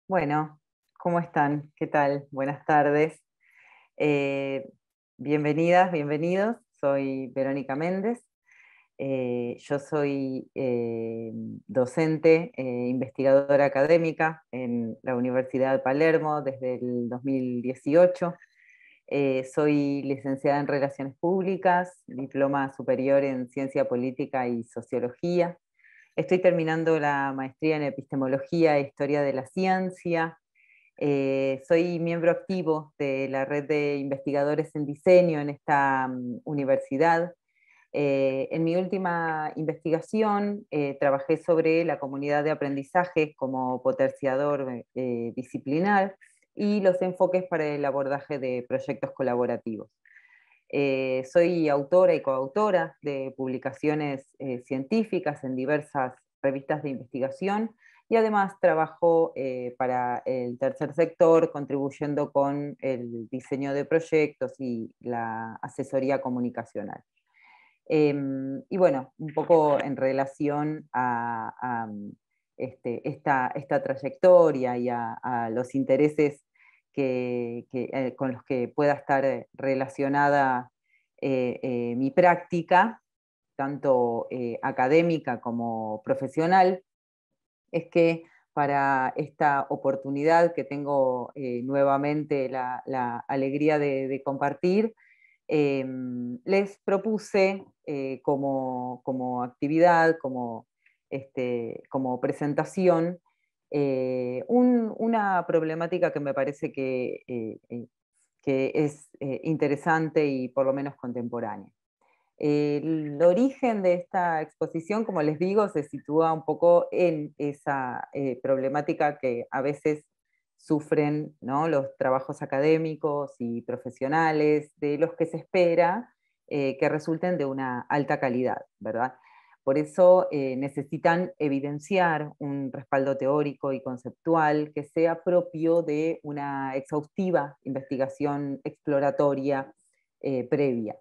Bueno, ¿cómo están? ¿Qué tal? Buenas tardes. Eh, Bienvenidas, bienvenidos. Soy Verónica Méndez. Yo soy docente, investigadora académica en la Universidad de Palermo desde el 2018. Soy licenciada en Relaciones Públicas, diploma superior en Ciencia Política y Sociología. Estoy terminando la maestría en Epistemología e Historia de la Ciencia. Soy miembro activo de la red de investigadores en diseño en esta universidad. En mi última investigación trabajé sobre la comunidad de aprendizaje como potenciador disciplinar y los enfoques para el abordaje de proyectos colaborativos. Soy autora y coautora de publicaciones científicas en diversas revistas de investigación y además trabajo para el tercer sector, contribuyendo con el diseño de proyectos y la asesoría comunicacional. Y bueno, un poco en relación esta trayectoria y a los intereses con los que pueda estar relacionada mi práctica, tanto académica como profesional, es que para esta oportunidad que tengo nuevamente la alegría de compartir, les propuse como actividad, como presentación, una problemática que me parece que es interesante y por lo menos contemporánea. El origen de esta exposición, como les digo, se sitúa un poco en esa problemática que a veces sufren, ¿no?, los trabajos académicos y profesionales, de los que se espera que resulten de una alta calidad, ¿verdad? Por eso necesitan evidenciar un respaldo teórico y conceptual que sea propio de una exhaustiva investigación exploratoria previa.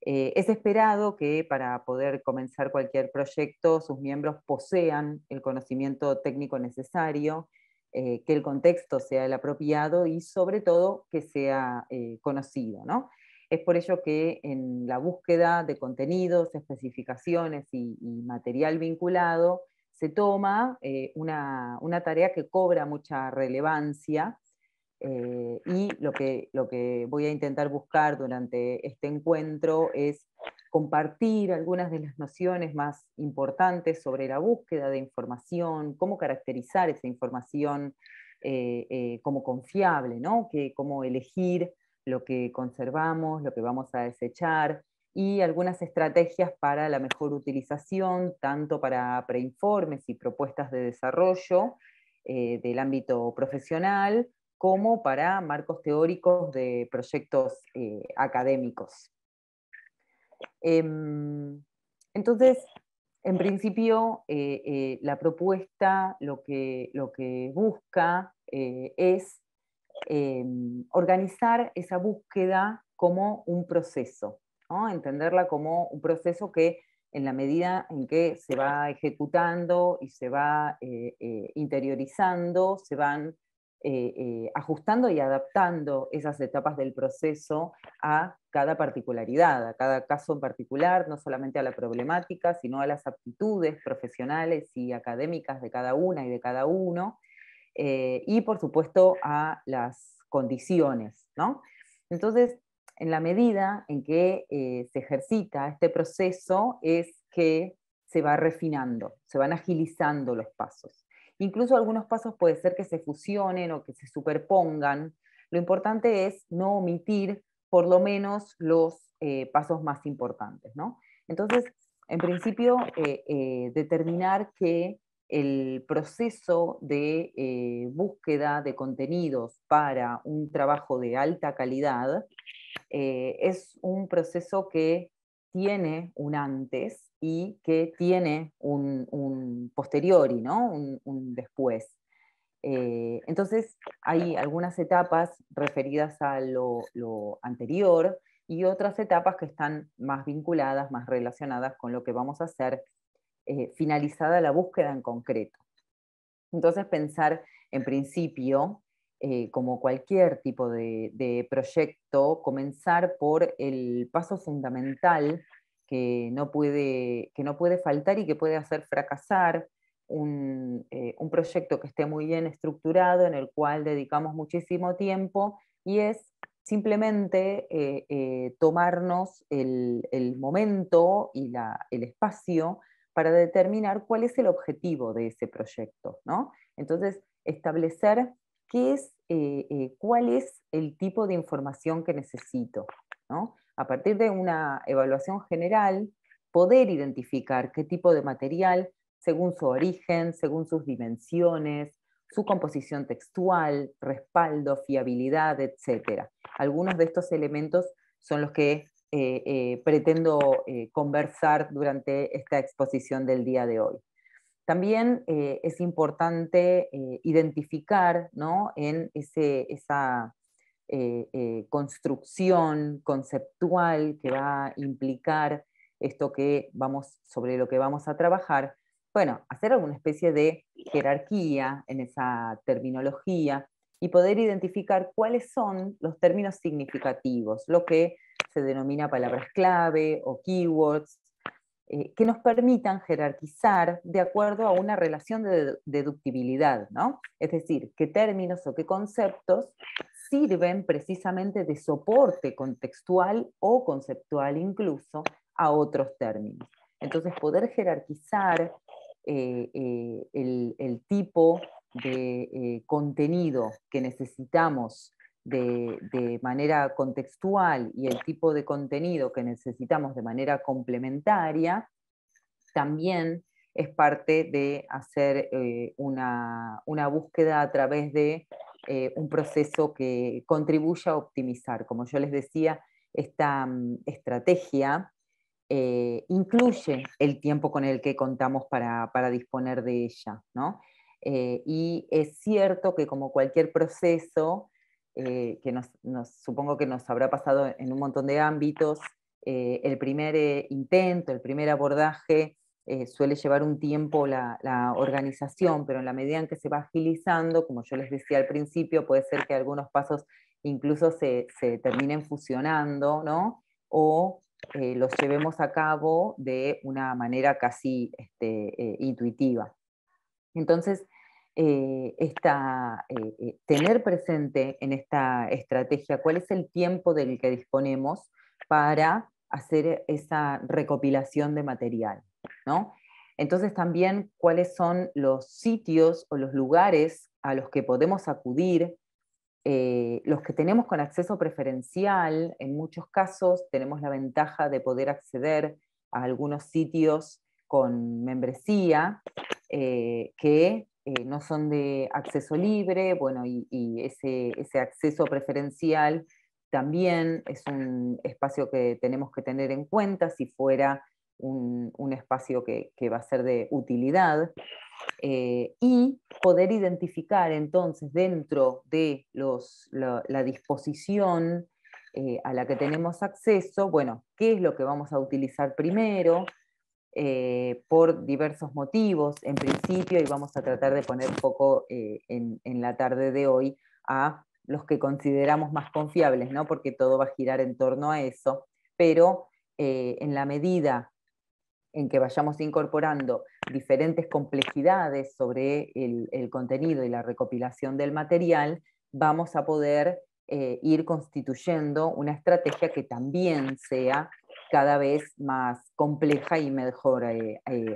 Es esperado que para poder comenzar cualquier proyecto sus miembros posean el conocimiento técnico necesario, que el contexto sea el apropiado y sobre todo que sea conocido, ¿no? Es por ello que en la búsqueda de contenidos, especificaciones y material vinculado se toma una tarea que cobra mucha relevancia, y lo que voy a intentar buscar durante este encuentro es compartir algunas de las nociones más importantes sobre la búsqueda de información, cómo caracterizar esa información como confiable, ¿no? Cómo elegir lo que conservamos, lo que vamos a desechar, y algunas estrategias para la mejor utilización, tanto para preinformes y propuestas de desarrollo del ámbito profesional, como para marcos teóricos de proyectos académicos. Entonces, en principio, la propuesta lo que busca es organizar esa búsqueda como un proceso, ¿no? Entenderla como un proceso que, en la medida en que se va ejecutando y se va interiorizando, se van ajustando y adaptando esas etapas del proceso a cada particularidad, a cada caso en particular, no solamente a la problemática, sino a las aptitudes profesionales y académicas de cada una y de cada uno, y por supuesto a las condiciones, ¿no? Entonces, en la medida en que se ejercita este proceso, es que se va refinando, se van agilizando los pasos. Incluso algunos pasos puede ser que se fusionen o que se superpongan. Lo importante es no omitir por lo menos los pasos más importantes, ¿no? Entonces, en principio, determinar que el proceso de búsqueda de contenidos para un trabajo de alta calidad es un proceso que tiene un antes y que tiene un posteriori, ¿no? Un después. Entonces, hay algunas etapas referidas a lo anterior y otras etapas que están más vinculadas, más relacionadas con lo que vamos a hacer finalizada la búsqueda en concreto. Entonces, pensar en principio, como cualquier tipo de proyecto, comenzar por el paso fundamental que no puede faltar y que puede hacer fracasar un proyecto que esté muy bien estructurado, en el cual dedicamos muchísimo tiempo, y es simplemente tomarnos el momento y el espacio para determinar cuál es el objetivo de ese proyecto, ¿no? Entonces, establecer cuál es el tipo de información que necesito, ¿no? A partir de una evaluación general, poder identificar qué tipo de material, según su origen, según sus dimensiones, su composición textual, respaldo, fiabilidad, etc. Algunos de estos elementos son los que pretendo conversar durante esta exposición del día de hoy. También es importante identificar, ¿no?, en esa construcción conceptual que va a implicar esto sobre lo que vamos a trabajar, bueno, hacer alguna especie de jerarquía en esa terminología y poder identificar cuáles son los términos significativos, lo que se denomina palabras clave o keywords, que nos permitan jerarquizar de acuerdo a una relación de deductibilidad, ¿no? Es decir, qué términos o qué conceptos sirven precisamente de soporte contextual o conceptual incluso a otros términos. Entonces, poder jerarquizar el tipo de contenido que necesitamos de manera contextual y el tipo de contenido que necesitamos de manera complementaria, también es parte de hacer una búsqueda a través de un proceso que contribuya a optimizar. Como yo les decía, esta estrategia incluye el tiempo con el que contamos para disponer de ella, ¿no? Y es cierto que, como cualquier proceso, que supongo que nos habrá pasado en un montón de ámbitos, el primer intento, el primer abordaje, suele llevar un tiempo la organización, pero en la medida en que se va agilizando, como yo les decía al principio, puede ser que algunos pasos incluso se terminen fusionando, ¿no? O los llevemos a cabo de una manera casi intuitiva. Entonces, tener presente en esta estrategia cuál es el tiempo del que disponemos para hacer esa recopilación de material, ¿no? Entonces también cuáles son los sitios o los lugares a los que podemos acudir, los que tenemos con acceso preferencial. En muchos casos tenemos la ventaja de poder acceder a algunos sitios con membresía, que no son de acceso libre, bueno, y ese acceso preferencial también es un espacio que tenemos que tener en cuenta si fuera un espacio que va a ser de utilidad. Y poder identificar entonces dentro de la disposición a la que tenemos acceso, bueno, qué es lo que vamos a utilizar primero, por diversos motivos. En principio, y vamos a tratar de poner foco en la tarde de hoy a los que consideramos más confiables, ¿no? Porque todo va a girar en torno a eso, pero en la medida en que vayamos incorporando diferentes complejidades sobre el contenido y la recopilación del material, vamos a poder ir constituyendo una estrategia que también sea cada vez más compleja y mejor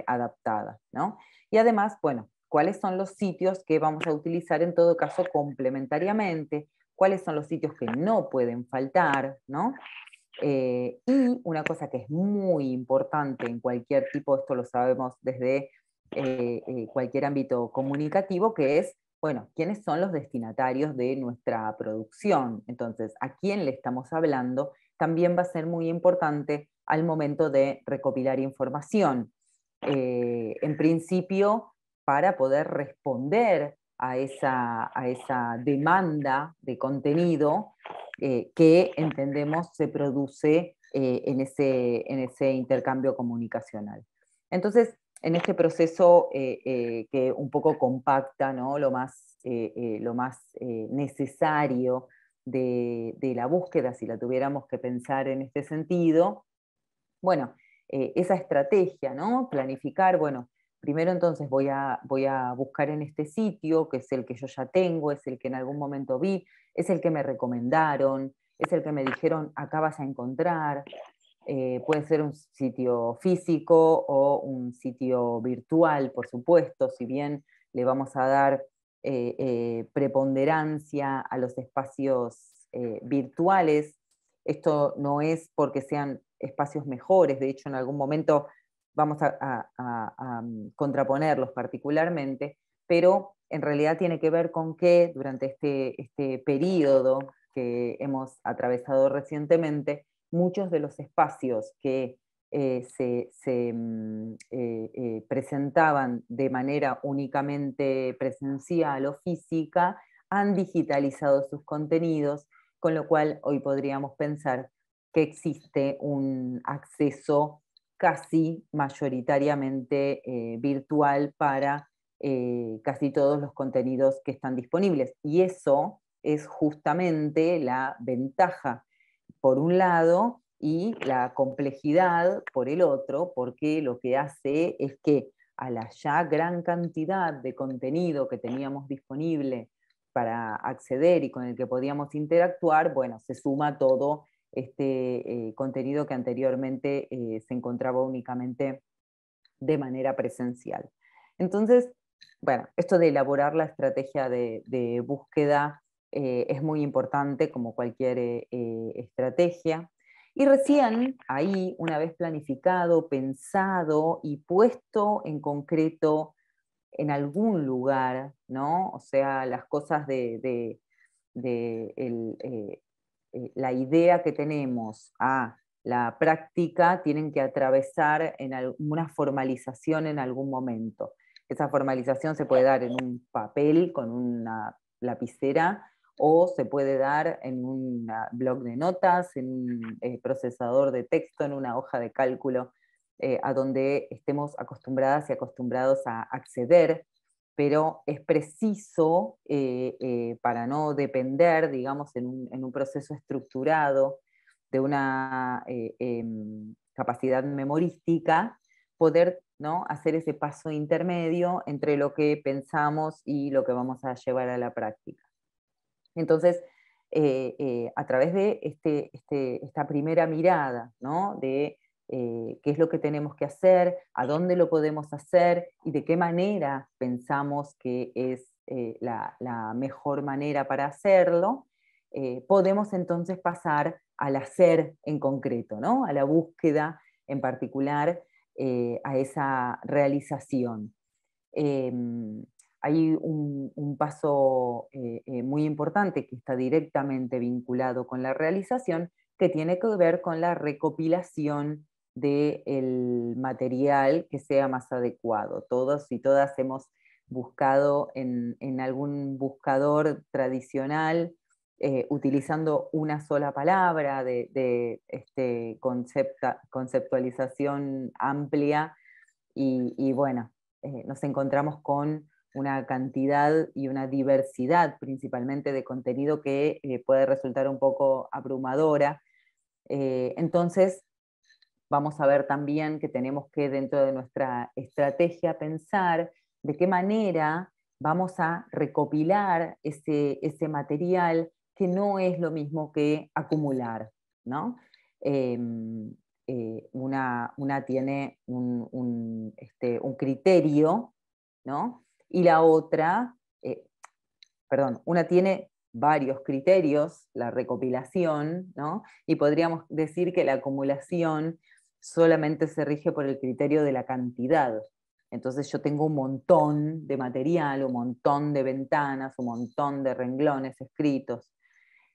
adaptada, ¿no? Y además, bueno, ¿cuáles son los sitios que vamos a utilizar en todo caso complementariamente? ¿Cuáles son los sitios que no pueden faltar, ¿no? Y una cosa que es muy importante en cualquier tipo, esto lo sabemos desde cualquier ámbito comunicativo, que es, bueno, ¿quiénes son los destinatarios de nuestra producción? Entonces, ¿a quién le estamos hablando? También va a ser muy importante al momento de recopilar información. En principio, para poder responder a esa demanda de contenido que entendemos se produce en ese intercambio comunicacional. Entonces, en este proceso que un poco compacta, ¿no? lo más necesario de la búsqueda, si la tuviéramos que pensar en este sentido. Bueno, esa estrategia, ¿no? Planificar, bueno, primero entonces voy a buscar en este sitio, que es el que yo ya tengo, es el que en algún momento vi, es el que me recomendaron, es el que me dijeron, acá vas a encontrar. Puede ser un sitio físico o un sitio virtual, por supuesto, si bien le vamos a dar preponderancia a los espacios virtuales. Esto no es porque sean espacios mejores, de hecho en algún momento vamos a contraponerlos particularmente, pero en realidad tiene que ver con que durante este periodo que hemos atravesado recientemente, muchos de los espacios que se presentaban de manera únicamente presencial o física han digitalizado sus contenidos, con lo cual hoy podríamos pensar que existe un acceso casi mayoritariamente virtual para casi todos los contenidos que están disponibles. Y eso es justamente la ventaja por un lado y la complejidad por el otro, porque lo que hace es que a la ya gran cantidad de contenido que teníamos disponible para acceder y con el que podíamos interactuar, bueno, se suma todo este contenido que anteriormente se encontraba únicamente de manera presencial. Entonces, bueno, esto de elaborar la estrategia de búsqueda es muy importante, como cualquier estrategia. Y recién ahí, una vez planificado, pensado y puesto en concreto en algún lugar, ¿no? O sea, las cosas la idea que tenemos a la práctica tienen que atravesar en una formalización en algún momento. Esa formalización se puede dar en un papel con una lapicera o se puede dar en un blog de notas, en un procesador de texto, en una hoja de cálculo, a donde estemos acostumbradas y acostumbrados a acceder, pero es preciso, para no depender, digamos, en un proceso estructurado de una capacidad memorística, poder, ¿no?, hacer ese paso intermedio entre lo que pensamos y lo que vamos a llevar a la práctica. Entonces, a través de esta primera mirada, ¿no?, de qué es lo que tenemos que hacer, a dónde lo podemos hacer y de qué manera pensamos que es la mejor manera para hacerlo, podemos entonces pasar al hacer en concreto, ¿no?, a la búsqueda en particular, a esa realización. Hay un paso muy importante que está directamente vinculado con la realización, que tiene que ver con la recopilación del material que sea más adecuado. Todos y todas hemos buscado en algún buscador tradicional, utilizando una sola palabra de conceptualización amplia, y bueno, nos encontramos con una cantidad y una diversidad principalmente de contenido que puede resultar un poco abrumadora. Entonces, vamos a ver también que tenemos que dentro de nuestra estrategia pensar de qué manera vamos a recopilar ese material, que no es lo mismo que acumular, ¿no? Una tiene un criterio, ¿no? Y la otra, una tiene varios criterios, la recopilación, ¿no? Y podríamos decir que la acumulación solamente se rige por el criterio de la cantidad. Entonces yo tengo un montón de material, un montón de ventanas, un montón de renglones escritos,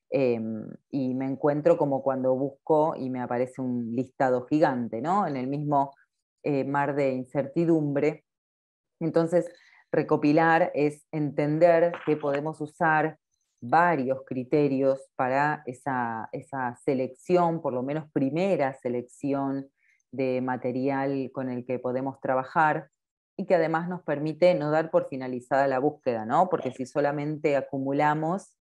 y me encuentro como cuando busco y me aparece un listado gigante, ¿no?, en el mismo mar de incertidumbre. Entonces, recopilar es entender que podemos usar varios criterios para esa selección, por lo menos primera selección de material con el que podemos trabajar, y que además nos permite no dar por finalizada la búsqueda, ¿no? Porque si solamente acumulamos,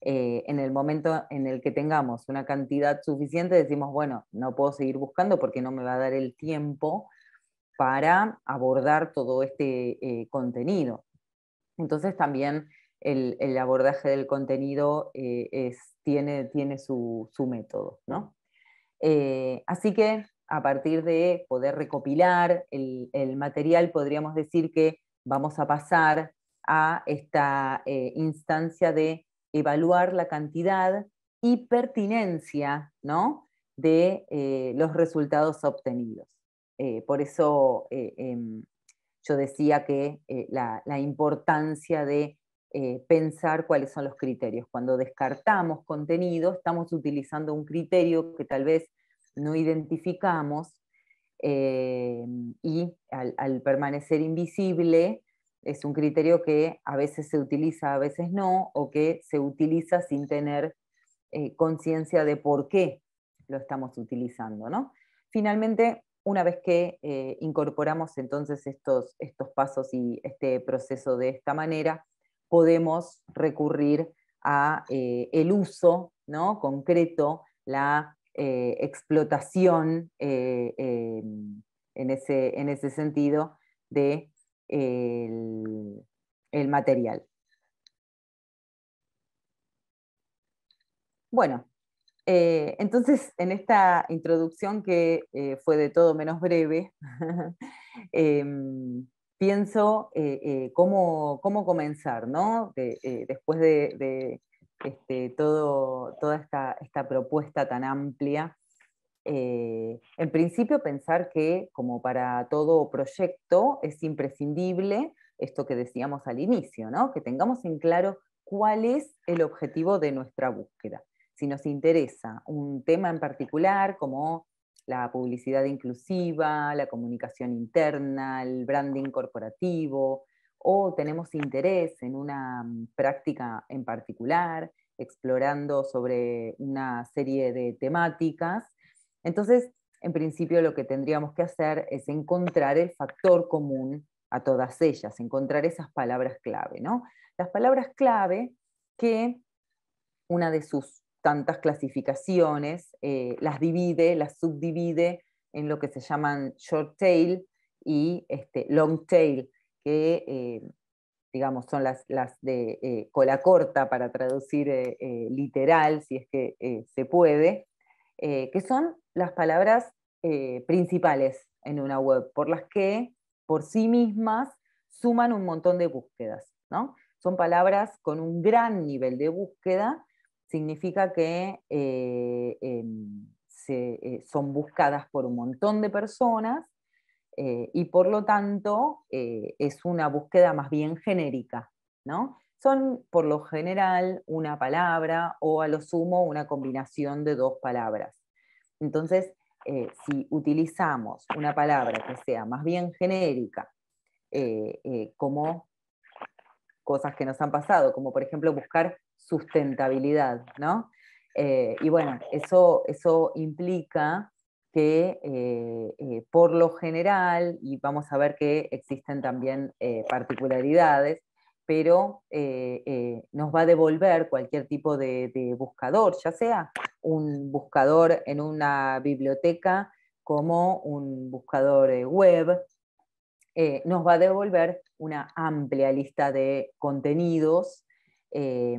en el momento en el que tengamos una cantidad suficiente, decimos, bueno, no puedo seguir buscando porque no me va a dar el tiempo para abordar todo este contenido. Entonces también el abordaje del contenido tiene su método, ¿no? Así que a partir de poder recopilar el material, podríamos decir que vamos a pasar a esta instancia de evaluar la cantidad y pertinencia, ¿no?, de los resultados obtenidos. Por eso yo decía que la importancia de pensar cuáles son los criterios. Cuando descartamos contenido, estamos utilizando un criterio que tal vez no identificamos, y al permanecer invisible es un criterio que a veces se utiliza, a veces no, o que se utiliza sin tener conciencia de por qué lo estamos utilizando, ¿no? Finalmente, una vez que incorporamos entonces estos pasos y este proceso de esta manera, podemos recurrir a el uso, ¿no?, concreto, la explotación en ese sentido de el material. Bueno, entonces, en esta introducción que fue de todo menos breve, pienso cómo comenzar, ¿no? Después de toda esta propuesta tan amplia. En principio, pensar que, como para todo proyecto, es imprescindible esto que decíamos al inicio, ¿no?, que tengamos en claro cuál es el objetivo de nuestra búsqueda. Si nos interesa un tema en particular, como la publicidad inclusiva, la comunicación interna, el branding corporativo, o tenemos interés en una práctica en particular, explorando sobre una serie de temáticas, entonces, en principio, lo que tendríamos que hacer es encontrar el factor común a todas ellas, encontrar esas palabras clave, ¿no? Las palabras clave que una de sus tantas clasificaciones las subdivide en lo que se llaman short tail y long tail, que digamos son las de cola corta, para traducir literal, si es que se puede, que son las palabras principales en una web, por las que por sí mismas suman un montón de búsquedas, ¿no? Son palabras con un gran nivel de búsqueda, significa que son buscadas por un montón de personas, y por lo tanto es una búsqueda más bien genérica, ¿no? Son por lo general una palabra o a lo sumo una combinación de dos palabras. Entonces, si utilizamos una palabra que sea más bien genérica, como cosas que nos han pasado, como por ejemplo buscar sustentabilidad, ¿no? Y bueno, eso implica que por lo general, y vamos a ver que existen también particularidades, pero nos va a devolver cualquier tipo de buscador, ya sea un buscador en una biblioteca como un buscador web, nos va a devolver una amplia lista de contenidos, eh,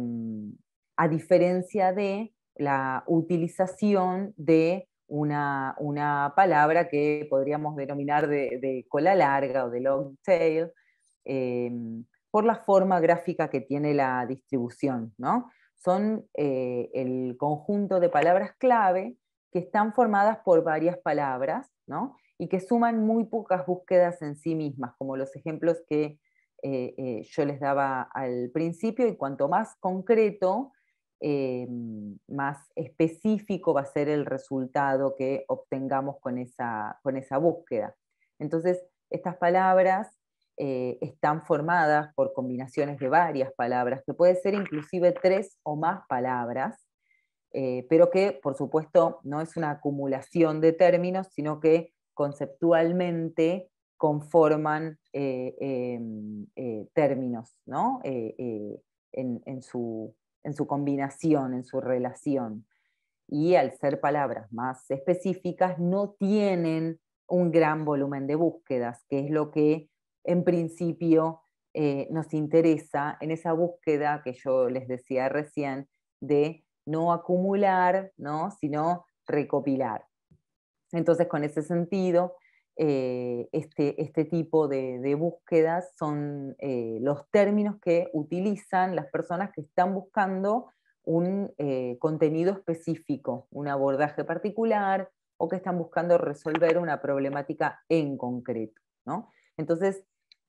a diferencia de la utilización de una palabra que podríamos denominar de cola larga o de long tail, eh, por la forma gráfica que tiene la distribución, ¿no? Son el conjunto de palabras clave que están formadas por varias palabras, ¿no?, y que suman muy pocas búsquedas en sí mismas, como los ejemplos que yo les daba al principio, y cuanto más concreto, más específico va a ser el resultado que obtengamos con esa búsqueda. Entonces, estas palabras están formadas por combinaciones de varias palabras, que puede ser inclusive 3 o más palabras, pero que, por supuesto, no es una acumulación de términos, sino que conceptualmente conforman términos, ¿no? En su combinación, en su relación. Y al ser palabras más específicas, no tienen un gran volumen de búsquedas, que es lo que en principio nos interesa en esa búsqueda que yo les decía recién, de no acumular, ¿no? Sino recopilar. Entonces, con ese sentido, este tipo de búsquedas son los términos que utilizan las personas que están buscando un contenido específico, un abordaje particular, o que están buscando resolver una problemática en concreto, ¿no? Entonces,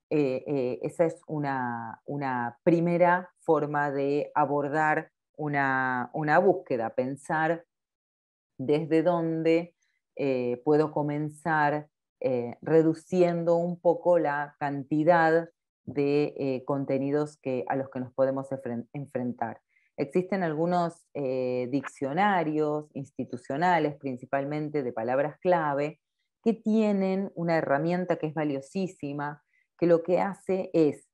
esa es una primera forma de abordar una búsqueda, pensar desde dónde puedo comenzar reduciendo un poco la cantidad de contenidos a los que nos podemos enfrentar. Existen algunos diccionarios institucionales, principalmente de palabras clave, que tienen una herramienta que es valiosísima, que lo que hace es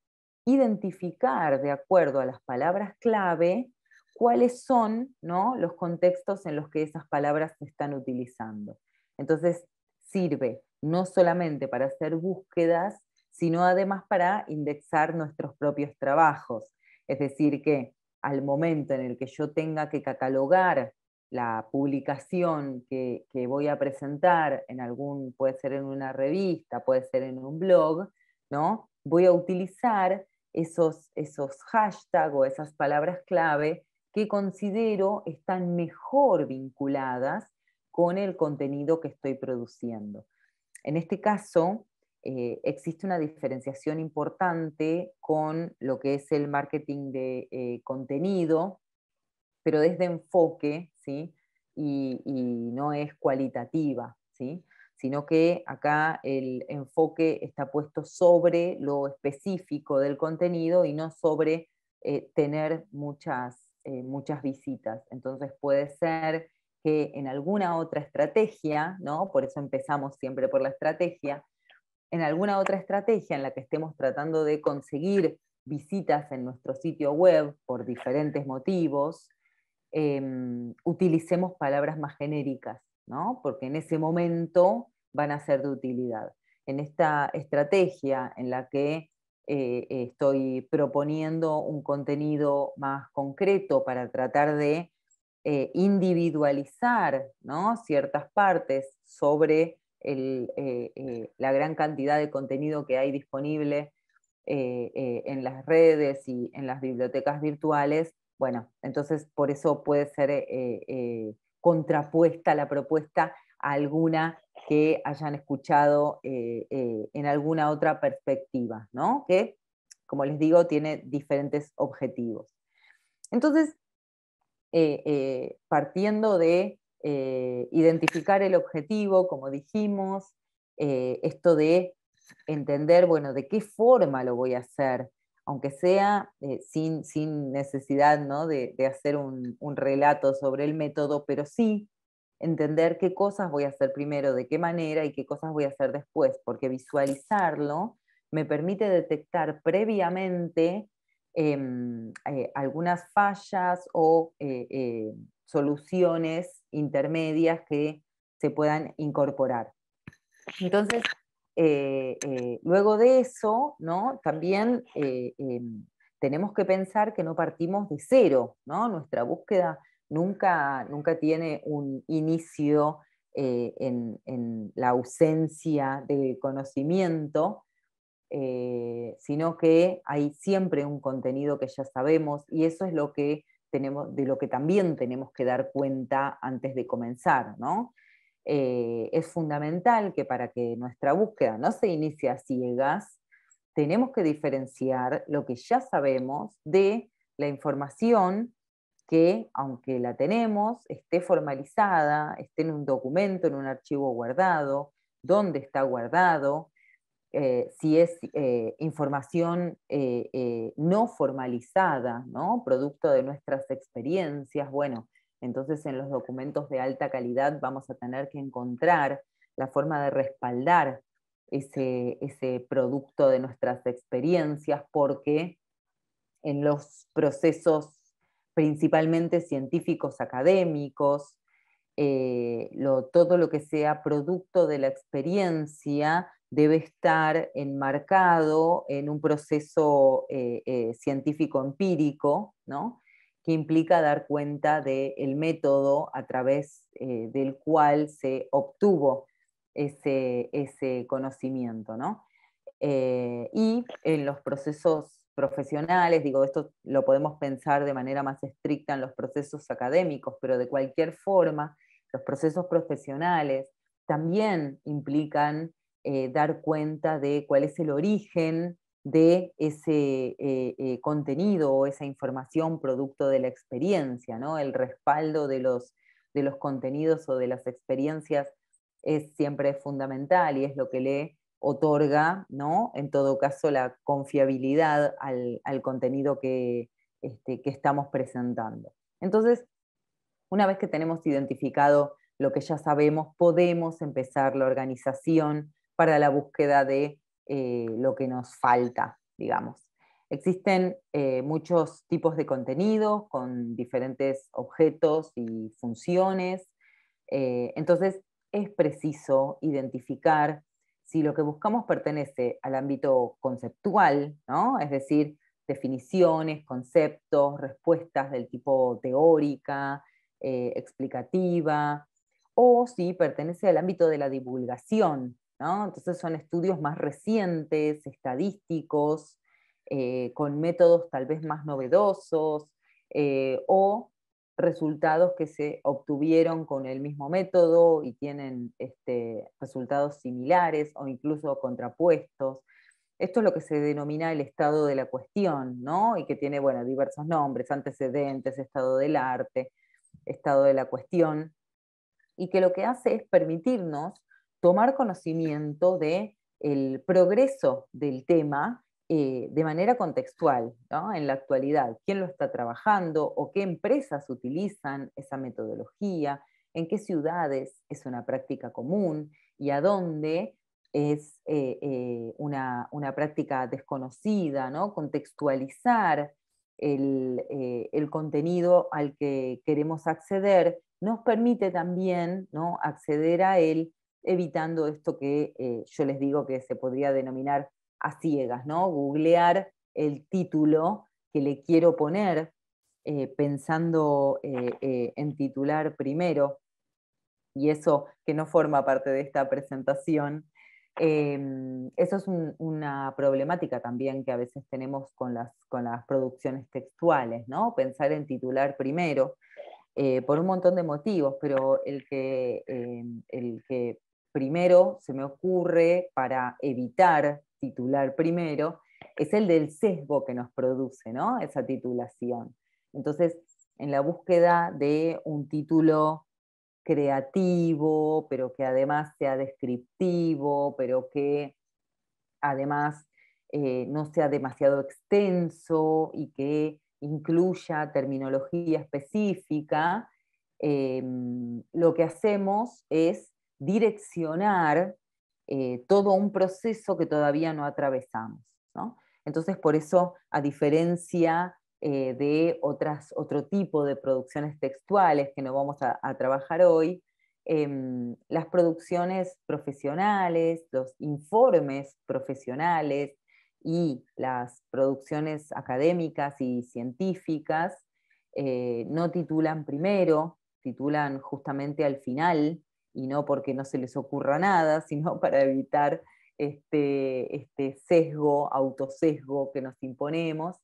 identificar de acuerdo a las palabras clave cuáles son, ¿no?, los contextos en los que esas palabras se están utilizando. Entonces, sirve no solamente para hacer búsquedas, sino además para indexar nuestros propios trabajos. Es decir, que al momento en el que yo tenga que catalogar la publicación que voy a presentar en puede ser en una revista, puede ser en un blog, ¿no? Voy a utilizar esos hashtags o esas palabras clave que considero están mejor vinculadas con el contenido que estoy produciendo. En este caso, existe una diferenciación importante con lo que es el marketing de contenido, pero desde enfoque, ¿sí? Y no es cualitativa, ¿sí? Sino que acá el enfoque está puesto sobre lo específico del contenido y no sobre tener muchas visitas. Entonces puede ser que en alguna otra estrategia, ¿no? Por eso empezamos siempre por la estrategia, en alguna otra estrategia en la que estemos tratando de conseguir visitas en nuestro sitio web por diferentes motivos, utilicemos palabras más genéricas, ¿no? Porque en ese momento van a ser de utilidad. En esta estrategia en la que estoy proponiendo un contenido más concreto para tratar de individualizar, ¿no?, ciertas partes sobre la gran cantidad de contenido que hay disponible en las redes y en las bibliotecas virtuales. Bueno, entonces por eso puede ser contrapuesta la propuesta a alguna que hayan escuchado en alguna otra perspectiva, ¿no? Que, como les digo, tiene diferentes objetivos. Entonces, partiendo de identificar el objetivo, como dijimos, esto de entender, bueno, de qué forma lo voy a hacer, aunque sea sin necesidad, ¿no?, de hacer un relato sobre el método, pero sí entender qué cosas voy a hacer primero, de qué manera y qué cosas voy a hacer después, porque visualizarlo me permite detectar previamente algunas fallas o soluciones intermedias que se puedan incorporar. Entonces, luego de eso, ¿no?, también tenemos que pensar que no partimos de cero, ¿no? Nuestra búsqueda nunca tiene un inicio en la ausencia de conocimiento, sino que hay siempre un contenido que ya sabemos, y eso es lo que de lo que también tenemos que dar cuenta antes de comenzar, ¿no? Es fundamental que para que nuestra búsqueda no se inicie a ciegas, tenemos que diferenciar lo que ya sabemos de la información que, aunque la tenemos, esté formalizada, esté en un documento, en un archivo guardado, dónde está guardado, si es información no formalizada, ¿no?, producto de nuestras experiencias. Bueno, entonces en los documentos de alta calidad vamos a tener que encontrar la forma de respaldar ese producto de nuestras experiencias, porque en los procesos principalmente científicos académicos, todo lo que sea producto de la experiencia debe estar enmarcado en un proceso científico empírico, ¿no? Que implica dar cuenta del método a través del cual se obtuvo ese conocimiento, ¿no? Y en los procesos profesionales, digo, esto lo podemos pensar de manera más estricta en los procesos académicos, pero de cualquier forma, los procesos profesionales también implican dar cuenta de cuál es el origen de ese contenido o esa información producto de la experiencia, ¿no? El respaldo de los contenidos o de las experiencias es siempre fundamental y es lo que le otorga, ¿no? En todo caso, la confiabilidad al contenido que estamos presentando. Entonces, una vez que tenemos identificado lo que ya sabemos, podemos empezar la organización para la búsqueda de lo que nos falta, digamos. Existen muchos tipos de contenidos con diferentes objetos y funciones. Entonces, es preciso identificar si lo que buscamos pertenece al ámbito conceptual, ¿no? Es decir, definiciones, conceptos, respuestas del tipo teórica, explicativa, o si pertenece al ámbito de la divulgación, ¿no? Entonces son estudios más recientes, estadísticos, con métodos tal vez más novedosos, o resultados que se obtuvieron con el mismo método y tienen resultados similares o incluso contrapuestos. Esto es lo que se denomina el estado de la cuestión, ¿no? Y que tiene, bueno, diversos nombres, antecedentes, estado del arte, estado de la cuestión, y que lo que hace es permitirnos tomar conocimiento de el progreso del tema de manera contextual, ¿no? En la actualidad, quién lo está trabajando o qué empresas utilizan esa metodología, en qué ciudades es una práctica común y a dónde es una práctica desconocida, ¿no? Contextualizar el contenido al que queremos acceder nos permite también, ¿no?, acceder a él evitando esto que yo les digo que se podría denominar a ciegas, ¿no? Googlear el título que le quiero poner pensando en titular primero, y eso que no forma parte de esta presentación. Eso es una problemática también que a veces tenemos con las producciones textuales, ¿no? Pensar en titular primero, por un montón de motivos, pero el que primero se me ocurre para evitar titular primero es el del sesgo que nos produce, ¿no? Esa titulación. Entonces, en la búsqueda de un título creativo, pero que además sea descriptivo, pero que además no sea demasiado extenso y que incluya terminología específica, lo que hacemos es direccionar todo un proceso que todavía no atravesamos, ¿no? Entonces, por eso, a diferencia de otro tipo de producciones textuales que no vamos a trabajar hoy, las producciones profesionales, los informes profesionales y las producciones académicas y científicas no titulan primero, titulan justamente al final, y no porque no se les ocurra nada, sino para evitar este sesgo, autosesgo que nos imponemos.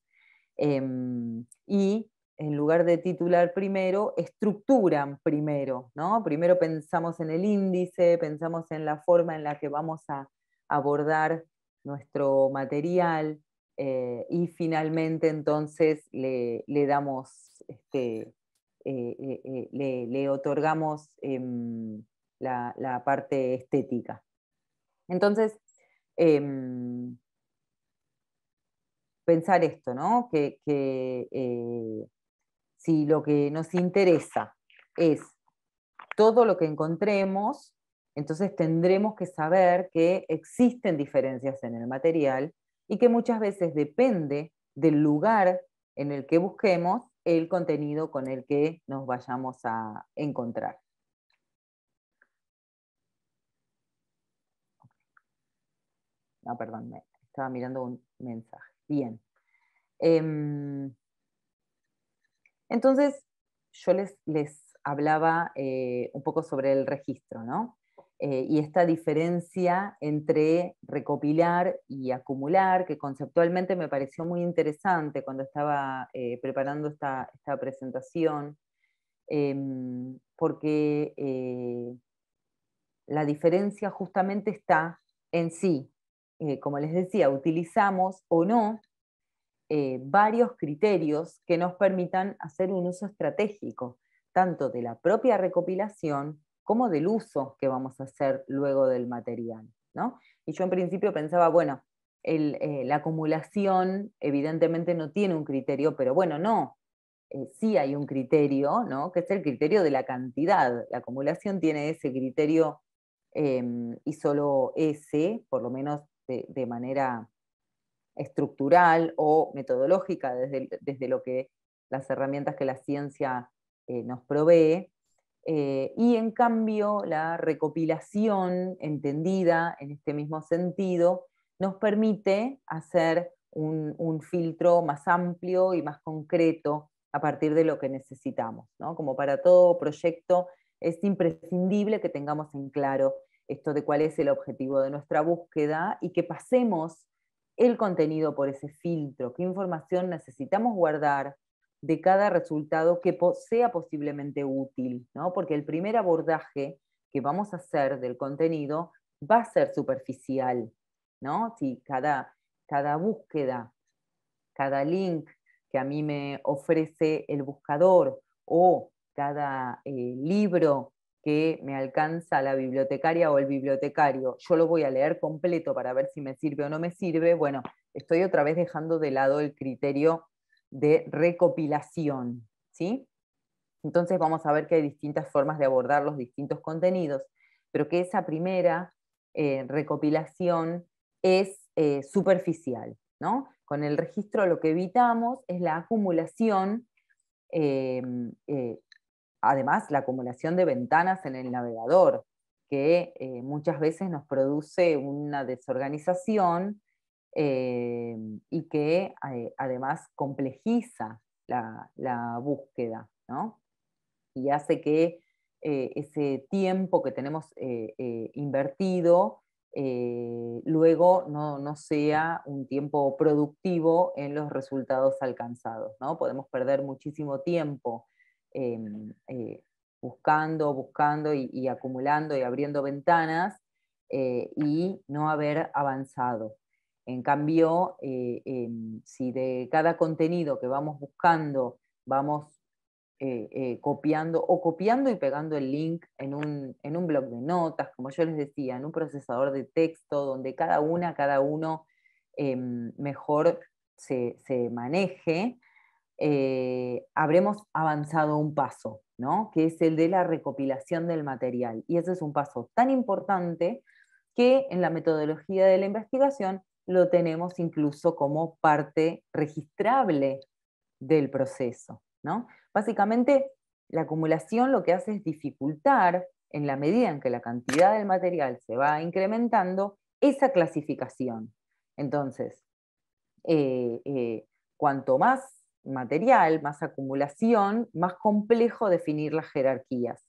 Y en lugar de titular primero, estructuran primero, ¿no? Primero pensamos en el índice, pensamos en la forma en la que vamos a abordar nuestro material y finalmente entonces le damos, le otorgamos la parte estética. Entonces, pensar esto, ¿no? Si lo que nos interesa es todo lo que encontremos, Entonces tendremos que saber que existen diferencias en el material y que muchas veces depende del lugar en el que busquemos el contenido con el que nos vayamos a encontrar. No, perdón, estaba mirando un mensaje. Bien. Entonces, yo les hablaba un poco sobre el registro, ¿no? Y esta diferencia entre recopilar y acumular, que conceptualmente me pareció muy interesante cuando estaba preparando esta presentación, porque la diferencia justamente está en sí. Como les decía, utilizamos o no varios criterios que nos permitan hacer un uso estratégico, tanto de la propia recopilación como del uso que vamos a hacer luego del material, ¿no? Y yo en principio pensaba, bueno, la acumulación evidentemente no tiene un criterio, pero bueno, no, sí hay un criterio, ¿no? Que es el criterio de la cantidad. La acumulación tiene ese criterio y solo ese, por lo menos de manera estructural o metodológica desde lo que las herramientas que la ciencia nos provee, y en cambio la recopilación entendida en este mismo sentido nos permite hacer un filtro más amplio y más concreto a partir de lo que necesitamos, ¿no? Como para todo proyecto es imprescindible que tengamos en claro esto de cuál es el objetivo de nuestra búsqueda y que pasemos el contenido por ese filtro, qué información necesitamos guardar de cada resultado que sea posiblemente útil, ¿no? Porque el primer abordaje que vamos a hacer del contenido va a ser superficial, ¿no? Si cada búsqueda, cada link que a mí me ofrece el buscador o cada libro que me alcanza la bibliotecaria o el bibliotecario, yo lo voy a leer completo para ver si me sirve o no me sirve, bueno, estoy otra vez dejando de lado el criterio de recopilación, ¿sí? Entonces vamos a ver que hay distintas formas de abordar los distintos contenidos, pero que esa primera recopilación es superficial, ¿no? Con el registro lo que evitamos es la acumulación, eh, eh, además la acumulación de ventanas en el navegador, que muchas veces nos produce una desorganización y que además complejiza la búsqueda, ¿no? Y hace que ese tiempo que tenemos invertido luego no sea un tiempo productivo en los resultados alcanzados, ¿no? Podemos perder muchísimo tiempo buscando y acumulando y abriendo ventanas y no haber avanzado. En cambio, si de cada contenido que vamos buscando vamos copiando y pegando el link en un blog de notas, como yo les decía, en un procesador de texto, donde cada uno mejor se maneje, habremos avanzado un paso, ¿no? Que es el de la recopilación del material. Y ese es un paso tan importante que en la metodología de la investigación lo tenemos incluso como parte registrable del proceso, ¿no? Básicamente, la acumulación lo que hace es dificultar, en la medida en que la cantidad del material se va incrementando, esa clasificación. Entonces, cuanto más material, más acumulación, más complejo definir las jerarquías,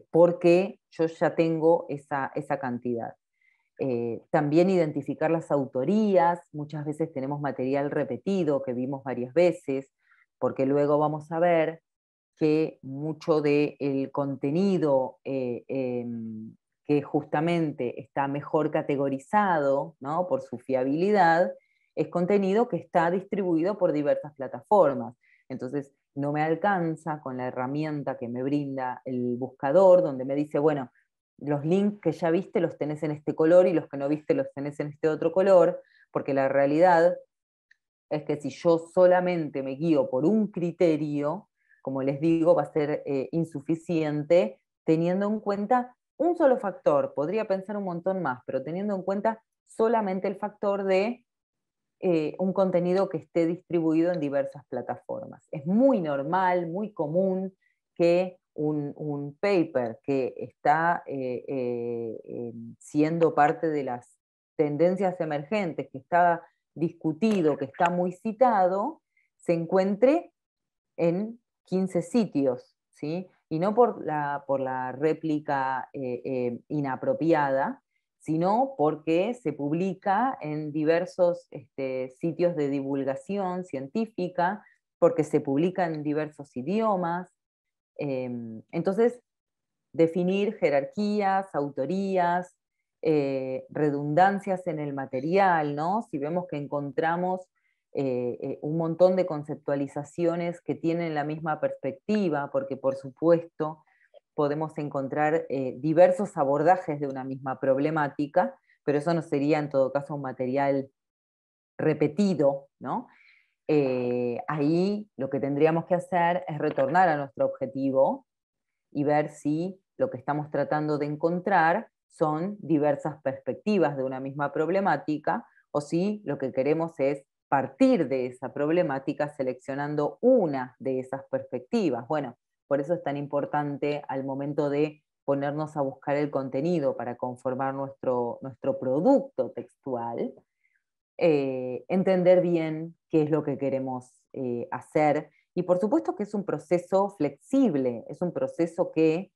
porque yo ya tengo esa cantidad. También identificar las autorías, muchas veces tenemos material repetido que vimos varias veces, porque luego vamos a ver que mucho del contenido que justamente está mejor categorizado, ¿no? Por su fiabilidad, es contenido que está distribuido por diversas plataformas. Entonces, no me alcanza con la herramienta que me brinda el buscador, donde me dice, bueno, los links que ya viste los tenés en este color y los que no viste los tenés en este otro color, porque la realidad es que si yo solamente me guío por un criterio, como les digo, va a ser insuficiente teniendo en cuenta un solo factor, podría pensar un montón más, pero teniendo en cuenta solamente el factor de un contenido que esté distribuido en diversas plataformas. Es muy normal, muy común que un paper que está siendo parte de las tendencias emergentes, que está discutido, que está muy citado, se encuentre en 15 sitios, ¿sí? Y no por la réplica inapropiada, sino porque se publica en diversos sitios de divulgación científica, porque se publica en diversos idiomas. Entonces, definir jerarquías, autorías, redundancias en el material, ¿no? Si vemos que encontramos un montón de conceptualizaciones que tienen la misma perspectiva, porque por supuesto podemos encontrar diversos abordajes de una misma problemática, pero eso no sería en todo caso un material repetido, ¿no? Ahí lo que tendríamos que hacer es retornar a nuestro objetivo y ver si lo que estamos tratando de encontrar son diversas perspectivas de una misma problemática o si lo que queremos es partir de esa problemática seleccionando una de esas perspectivas. Bueno, por eso es tan importante al momento de ponernos a buscar el contenido para conformar nuestro producto textual, entender bien qué es lo que queremos hacer. Y por supuesto que es un proceso flexible, es un proceso que,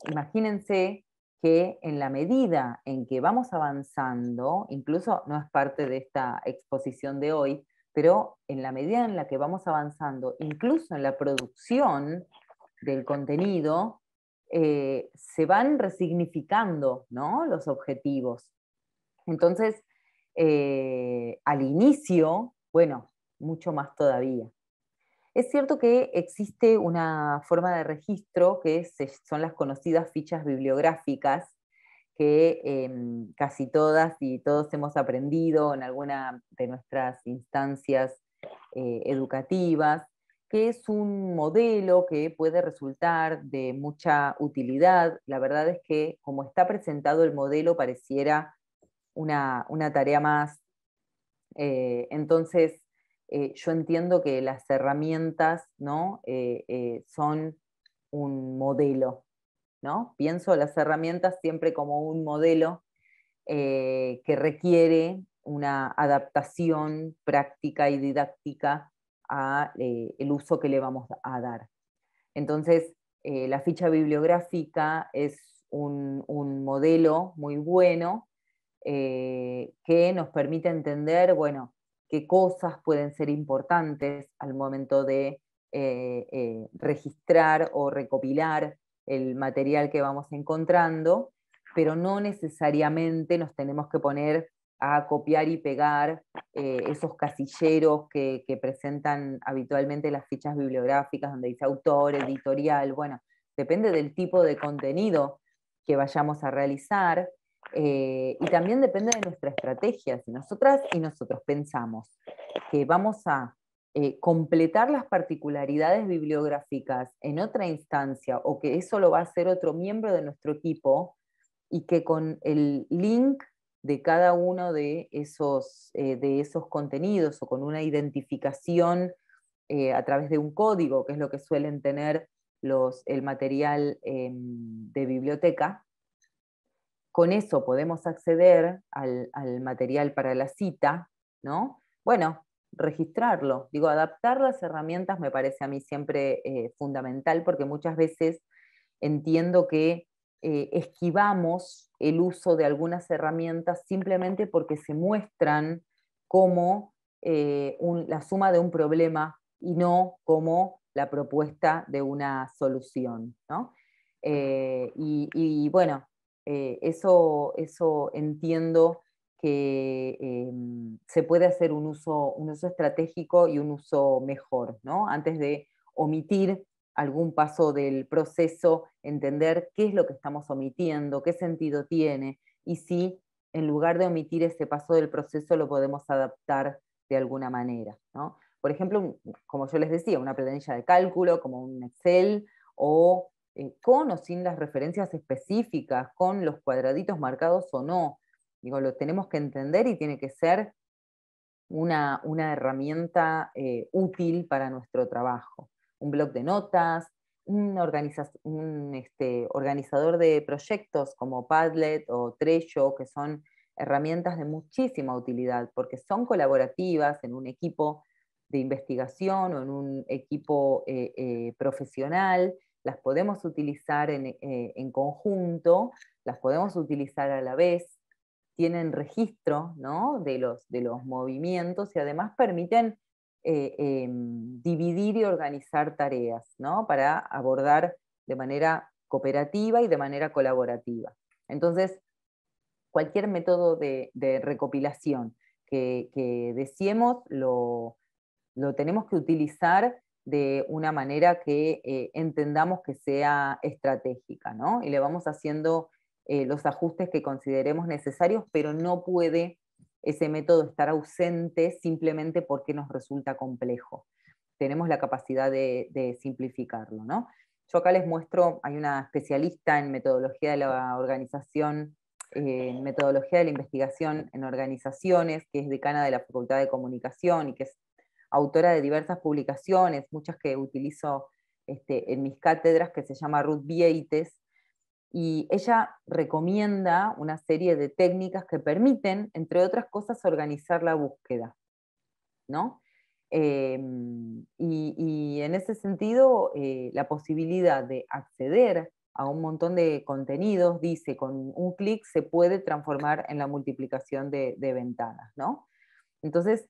imagínense que en la medida en que vamos avanzando, incluso no es parte de esta exposición de hoy, pero en la medida en la que vamos avanzando, incluso en la producción del contenido, se van resignificando, ¿no?, los objetivos. Entonces, al inicio, bueno, mucho más todavía. Es cierto que existe una forma de registro que son las conocidas fichas bibliográficas, que casi todas y todos hemos aprendido en alguna de nuestras instancias educativas, que es un modelo que puede resultar de mucha utilidad. La verdad es que como está presentado el modelo pareciera una tarea más. Entonces, yo entiendo que las herramientas, ¿no?, son un modelo, ¿no? Pienso las herramientas siempre como un modelo que requiere una adaptación práctica y didáctica a el uso que le vamos a dar. Entonces, la ficha bibliográfica es un modelo muy bueno que nos permite entender, bueno, qué cosas pueden ser importantes al momento de registrar o recopilar el material que vamos encontrando, pero no necesariamente nos tenemos que poner a copiar y pegar esos casilleros que presentan habitualmente las fichas bibliográficas, donde dice autor, editorial, bueno, depende del tipo de contenido que vayamos a realizar, y también depende de nuestra estrategia. Si nosotras y nosotros pensamos que vamos a completar las particularidades bibliográficas en otra instancia o que eso lo va a hacer otro miembro de nuestro equipo y que con el link de cada uno de esos contenidos o con una identificación a través de un código, que es lo que suelen tener el material de biblioteca, con eso podemos acceder al material para la cita, ¿no? Bueno, registrarlo. Digo, adaptar las herramientas me parece a mí siempre fundamental porque muchas veces entiendo que esquivamos el uso de algunas herramientas simplemente porque se muestran como la suma de un problema y no como la propuesta de una solución, ¿no? Y bueno, eso entiendo que se puede hacer un uso estratégico y un uso mejor, ¿no? Antes de omitir algún paso del proceso, entender qué es lo que estamos omitiendo, qué sentido tiene, y si en lugar de omitir ese paso del proceso lo podemos adaptar de alguna manera, ¿no? Por ejemplo, como yo les decía, una planilla de cálculo, como un Excel, o con o sin las referencias específicas, con los cuadraditos marcados o no. Digo, lo tenemos que entender y tiene que ser una herramienta útil para nuestro trabajo. Un blog de notas, un organizador de proyectos como Padlet o Trello, que son herramientas de muchísima utilidad, porque son colaborativas en un equipo de investigación o en un equipo profesional, las podemos utilizar en conjunto, las podemos utilizar a la vez, tienen registro, ¿no?, de los movimientos y además permiten dividir y organizar tareas, ¿no?, para abordar de manera cooperativa y de manera colaborativa. Entonces, cualquier método de recopilación que deseemos lo tenemos que utilizar de una manera que entendamos que sea estratégica, ¿no? Y le vamos haciendo los ajustes que consideremos necesarios, pero no puede ese método estar ausente simplemente porque nos resulta complejo. Tenemos la capacidad de simplificarlo, ¿no? Yo acá les muestro, hay una especialista en metodología de la organización, metodología de la investigación en organizaciones, que es decana de la Facultad de Comunicación y que es autora de diversas publicaciones, muchas que utilizo en mis cátedras, que se llama Ruth Vieites, y ella recomienda una serie de técnicas que permiten, entre otras cosas, organizar la búsqueda, ¿no? Y en ese sentido, la posibilidad de acceder a un montón de contenidos, dice, con un clic se puede transformar en la multiplicación de ventanas, ¿no? Entonces,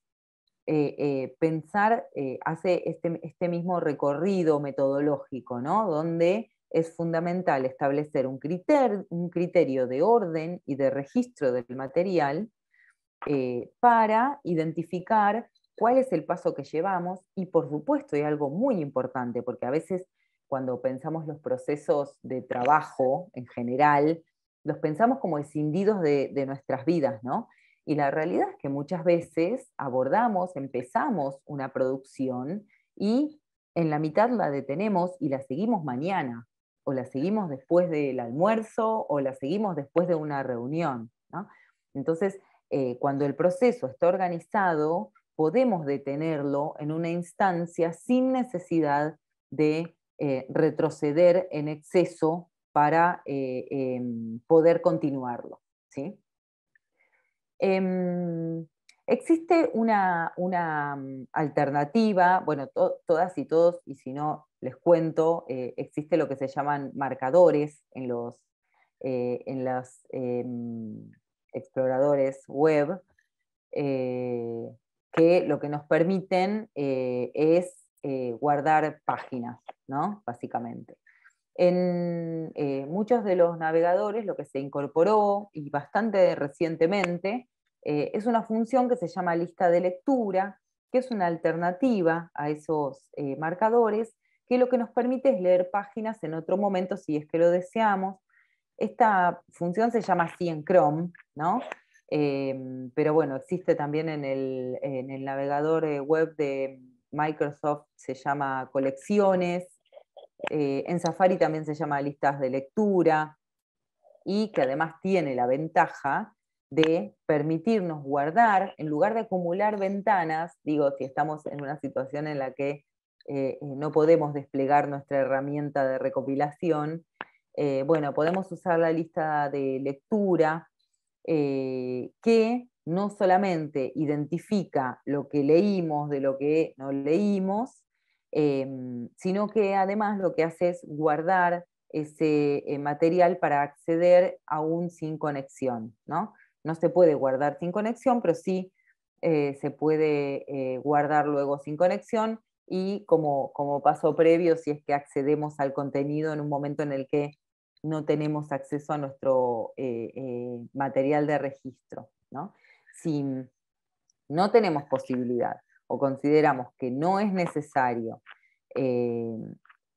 pensar, hace este mismo recorrido metodológico, ¿no?, donde es fundamental establecer un criterio de orden y de registro del material para identificar cuál es el paso que llevamos y, por supuesto, hay algo muy importante, porque a veces cuando pensamos los procesos de trabajo en general, los pensamos como escindidos de nuestras vidas, ¿no? Y la realidad es que muchas veces empezamos una producción y en la mitad la detenemos y la seguimos mañana, o la seguimos después del almuerzo, o la seguimos después de una reunión, ¿no? Entonces, cuando el proceso está organizado, podemos detenerlo en una instancia sin necesidad de retroceder en exceso para poder continuarlo, ¿sí? Existe una alternativa, bueno, todas y todos, y si no les cuento, existe lo que se llaman marcadores en los exploradores web, eh, que lo que nos permiten es guardar páginas, ¿no?, básicamente. En muchos de los navegadores lo que se incorporó, y bastante recientemente, es una función que se llama lista de lectura, que es una alternativa a esos marcadores, que lo que nos permite es leer páginas en otro momento si es que lo deseamos. Esta función se llama así en Chrome, ¿no? Pero bueno, existe también en el navegador web de Microsoft, se llama colecciones. En Safari también se llama listas de lectura, y que además tiene la ventaja de permitirnos guardar, en lugar de acumular ventanas, digo, si estamos en una situación en la que no podemos desplegar nuestra herramienta de recopilación, bueno, podemos usar la lista de lectura, que no solamente identifica lo que leímos de lo que no leímos, sino que además lo que hace es guardar ese material para acceder aún sin conexión, ¿no? No se puede guardar sin conexión, pero sí se puede guardar luego sin conexión, y como paso previo, si es que accedemos al contenido en un momento en el que no tenemos acceso a nuestro material de registro, ¿no? Si no tenemos posibilidad o consideramos que no es necesario eh,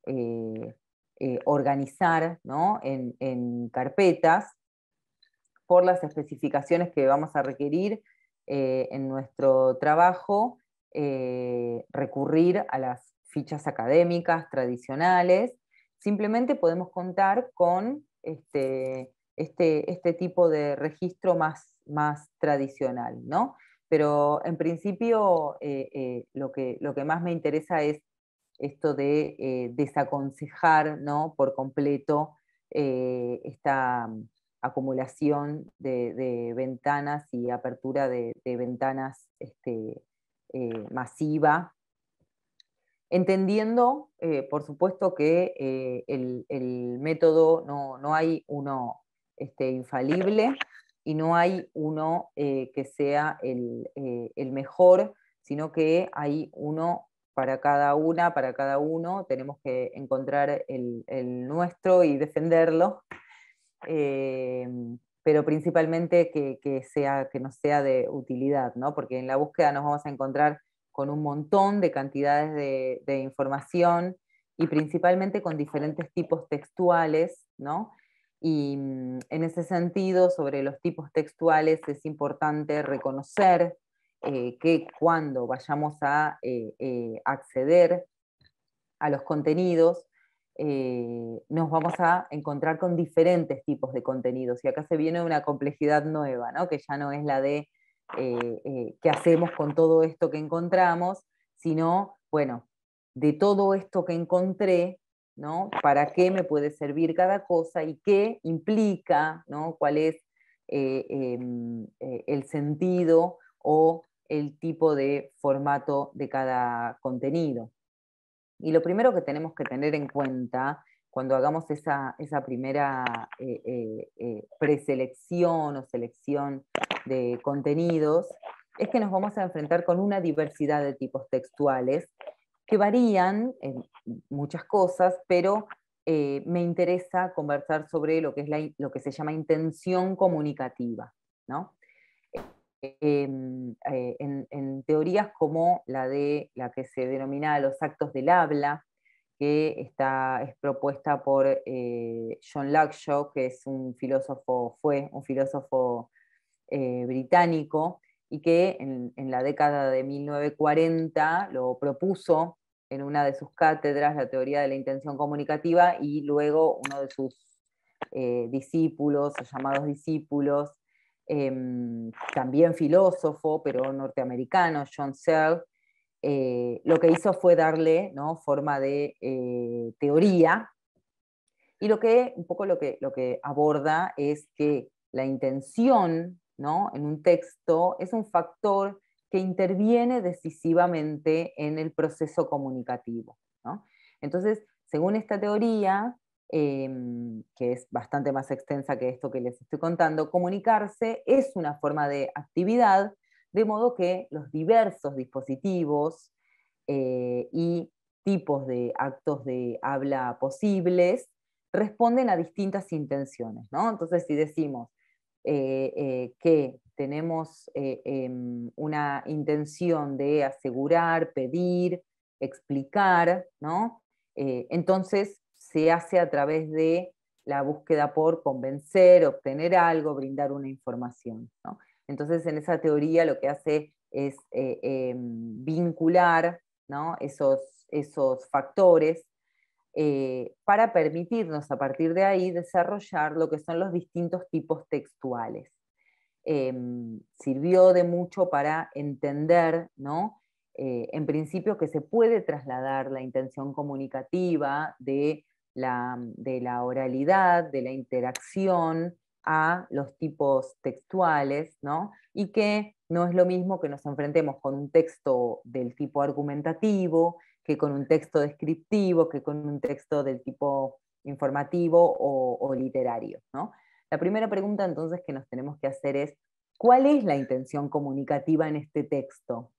eh, organizar, ¿no?, en carpetas por las especificaciones que vamos a requerir en nuestro trabajo, recurrir a las fichas académicas tradicionales, simplemente podemos contar con este tipo de registro más tradicional, ¿no? Pero en principio lo que más me interesa es esto de desaconsejar, ¿no?, por completo esta acumulación de ventanas y apertura de ventanas masiva, entendiendo, por supuesto, que el método no hay uno infalible y no hay uno que sea el mejor, sino que hay uno para cada una, para cada uno, tenemos que encontrar el nuestro y defenderlo, eh, pero principalmente que nos sea de utilidad, ¿no? Porque en la búsqueda nos vamos a encontrar con un montón de cantidades de información y principalmente con diferentes tipos textuales, ¿no? Y en ese sentido, sobre los tipos textuales es importante reconocer que cuando vayamos a acceder a los contenidos, nos vamos a encontrar con diferentes tipos de contenidos. Y acá se viene una complejidad nueva, ¿no? Que ya no es la de qué hacemos con todo esto que encontramos, sino, bueno, de todo esto que encontré, ¿no? ¿Para qué me puede servir cada cosa y qué implica, ¿no? ¿Cuál es el sentido o el tipo de formato de cada contenido? Y lo primero que tenemos que tener en cuenta cuando hagamos esa primera preselección o selección de contenidos es que nos vamos a enfrentar con una diversidad de tipos textuales que varían en muchas cosas, pero me interesa conversar sobre lo que es lo que se llama intención comunicativa, ¿no? En teorías como la que se denomina los actos del habla, que es propuesta por John Langshaw, que es fue un filósofo británico, y que en la década de 1940 lo propuso en una de sus cátedras, la teoría de la intención comunicativa, y luego uno de sus discípulos, o llamados discípulos, también filósofo, pero norteamericano, John Searle, lo que hizo fue darle, ¿no?, forma de teoría, y un poco lo que aborda es que la intención, ¿no?, en un texto es un factor que interviene decisivamente en el proceso comunicativo, ¿no? Entonces, según esta teoría, que es bastante más extensa que esto que les estoy contando, comunicarse es una forma de actividad, de modo que los diversos dispositivos y tipos de actos de habla posibles responden a distintas intenciones, ¿no? Entonces, si decimos que tenemos una intención de asegurar, pedir, explicar, ¿no? Entonces se hace a través de la búsqueda por convencer, obtener algo, brindar una información, ¿no? Entonces, en esa teoría lo que hace es vincular, ¿no?, esos factores para permitirnos a partir de ahí desarrollar lo que son los distintos tipos textuales. Sirvió de mucho para entender, ¿no?, en principio, que se puede trasladar la intención comunicativa de la oralidad, de la interacción, a los tipos textuales, ¿no? Y que no es lo mismo que nos enfrentemos con un texto del tipo argumentativo, que con un texto descriptivo, que con un texto del tipo informativo o literario, ¿no? La primera pregunta entonces que nos tenemos que hacer es, ¿cuál es la intención comunicativa en este texto?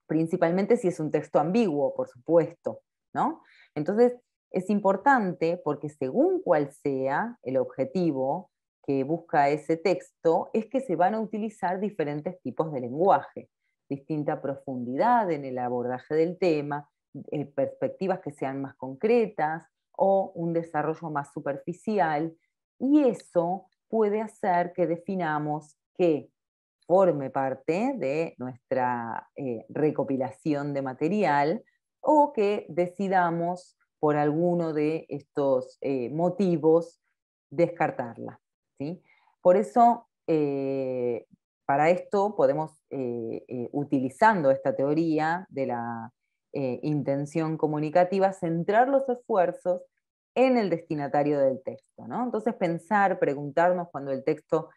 Principalmente si es un texto ambiguo, por supuesto, ¿no? Entonces, es importante porque según cuál sea el objetivo que busca ese texto, es que se van a utilizar diferentes tipos de lenguaje, distinta profundidad en el abordaje del tema, perspectivas que sean más concretas o un desarrollo más superficial, y eso puede hacer que definamos que forme parte de nuestra recopilación de material o que decidamos por alguno de estos motivos, descartarla, ¿sí? Por eso, para esto podemos, utilizando esta teoría de la intención comunicativa, centrar los esfuerzos en el destinatario del texto, ¿no? Entonces pensar, preguntarnos cuando el texto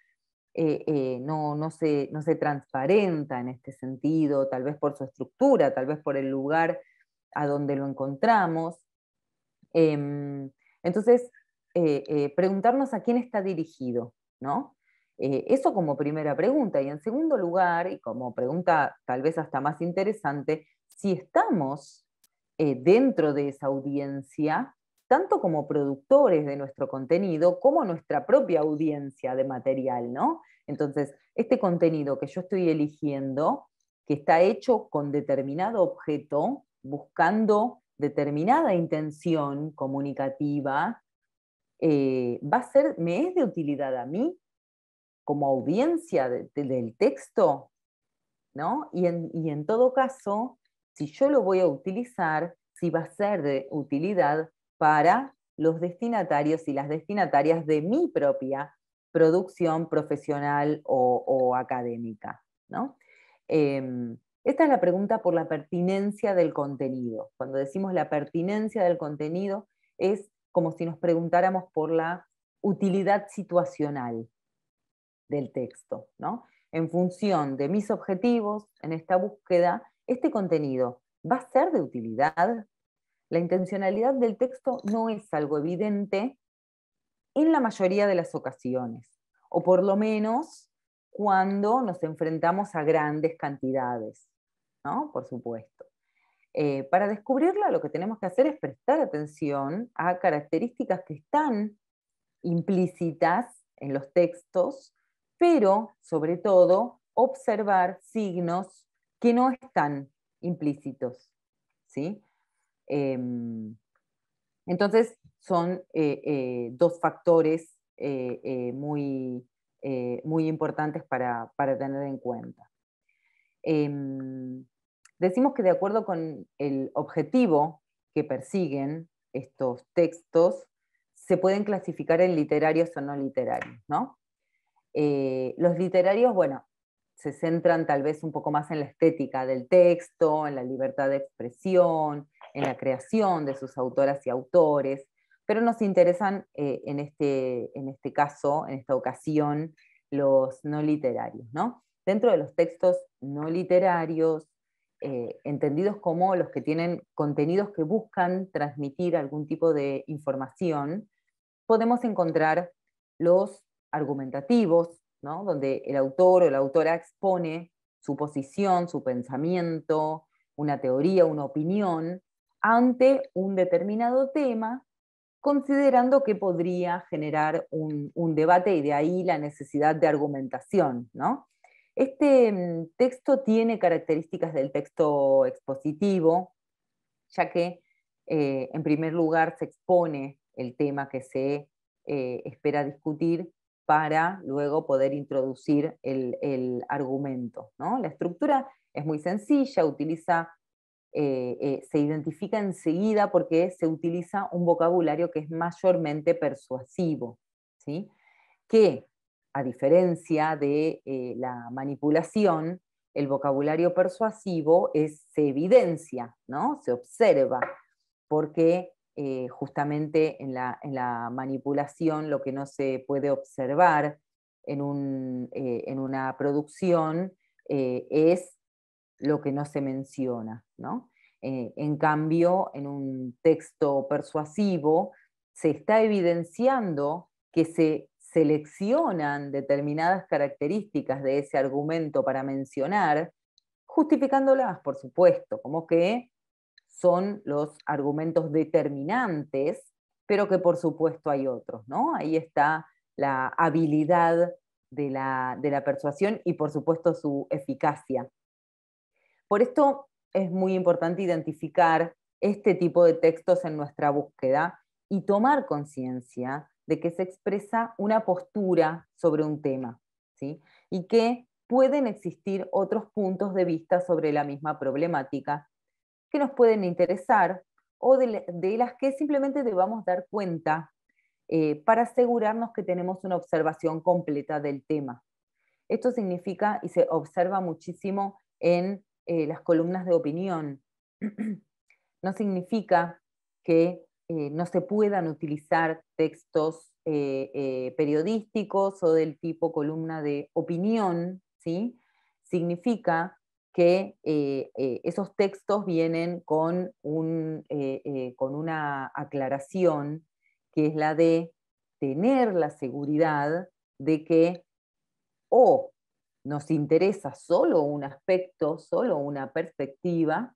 no se transparenta en este sentido, tal vez por su estructura, tal vez por el lugar a donde lo encontramos. Entonces, preguntarnos a quién está dirigido, ¿no? Eso como primera pregunta. Y en segundo lugar, y como pregunta tal vez hasta más interesante, si estamos dentro de esa audiencia, tanto como productores de nuestro contenido, como nuestra propia audiencia de material, ¿no? Entonces, este contenido que yo estoy eligiendo, que está hecho con determinado objeto, buscando determinada intención comunicativa, me es de utilidad a mí como audiencia del texto, ¿no? Y en todo caso, si yo lo voy a utilizar, si va a ser de utilidad para los destinatarios y las destinatarias de mi propia producción profesional o académica, ¿no? Esta es la pregunta por la pertinencia del contenido. Cuando decimos la pertinencia del contenido, es como si nos preguntáramos por la utilidad situacional del texto, ¿no? En función de mis objetivos en esta búsqueda, este contenido va a ser de utilidad. La intencionalidad del texto no es algo evidente en la mayoría de las ocasiones, o por lo menos cuando nos enfrentamos a grandes cantidades, ¿no? Por supuesto. Para descubrirla, lo que tenemos que hacer es prestar atención a características que están implícitas en los textos, pero sobre todo observar signos que no están implícitos, ¿sí? Entonces son dos factores muy importantes para tener en cuenta. Decimos que de acuerdo con el objetivo que persiguen estos textos, se pueden clasificar en literarios o no literarios, ¿no? Los literarios, bueno, se centran tal vez un poco más en la estética del texto, en la libertad de expresión, en la creación de sus autoras y autores, pero nos interesan en este caso, en esta ocasión, los no literarios, ¿no? Dentro de los textos no literarios, entendidos como los que tienen contenidos que buscan transmitir algún tipo de información, podemos encontrar los argumentativos, ¿no? Donde el autor o la autora expone su posición, su pensamiento, una teoría, una opinión, ante un determinado tema, considerando que podría generar un debate y de ahí la necesidad de argumentación, ¿no? Este texto tiene características del texto expositivo, ya que en primer lugar se expone el tema que se espera discutir para luego poder introducir el argumento, ¿no? La estructura es muy sencilla, se identifica enseguida porque se utiliza un vocabulario que es mayormente persuasivo, ¿sí? Que, a diferencia de la manipulación, el vocabulario persuasivo se evidencia, ¿no? Se observa, porque justamente en la manipulación lo que no se puede observar en una producción es lo que no se menciona, ¿no? En cambio, en un texto persuasivo se está evidenciando que se seleccionan determinadas características de ese argumento para mencionar, justificándolas, por supuesto, como que son los argumentos determinantes, pero que por supuesto hay otros, ¿no? Ahí está la habilidad de la persuasión y por supuesto su eficacia. Por esto es muy importante identificar este tipo de textos en nuestra búsqueda y tomar conciencia de que se expresa una postura sobre un tema, ¿sí? Y que pueden existir otros puntos de vista sobre la misma problemática que nos pueden interesar o de las que simplemente debamos dar cuenta para asegurarnos que tenemos una observación completa del tema. Esto significa, y se observa muchísimo en las columnas de opinión, no significa que no se puedan utilizar textos periodísticos o del tipo columna de opinión, ¿sí? Significa que esos textos vienen con una aclaración, que es la de tener la seguridad de que o nos interesa solo un aspecto, solo una perspectiva,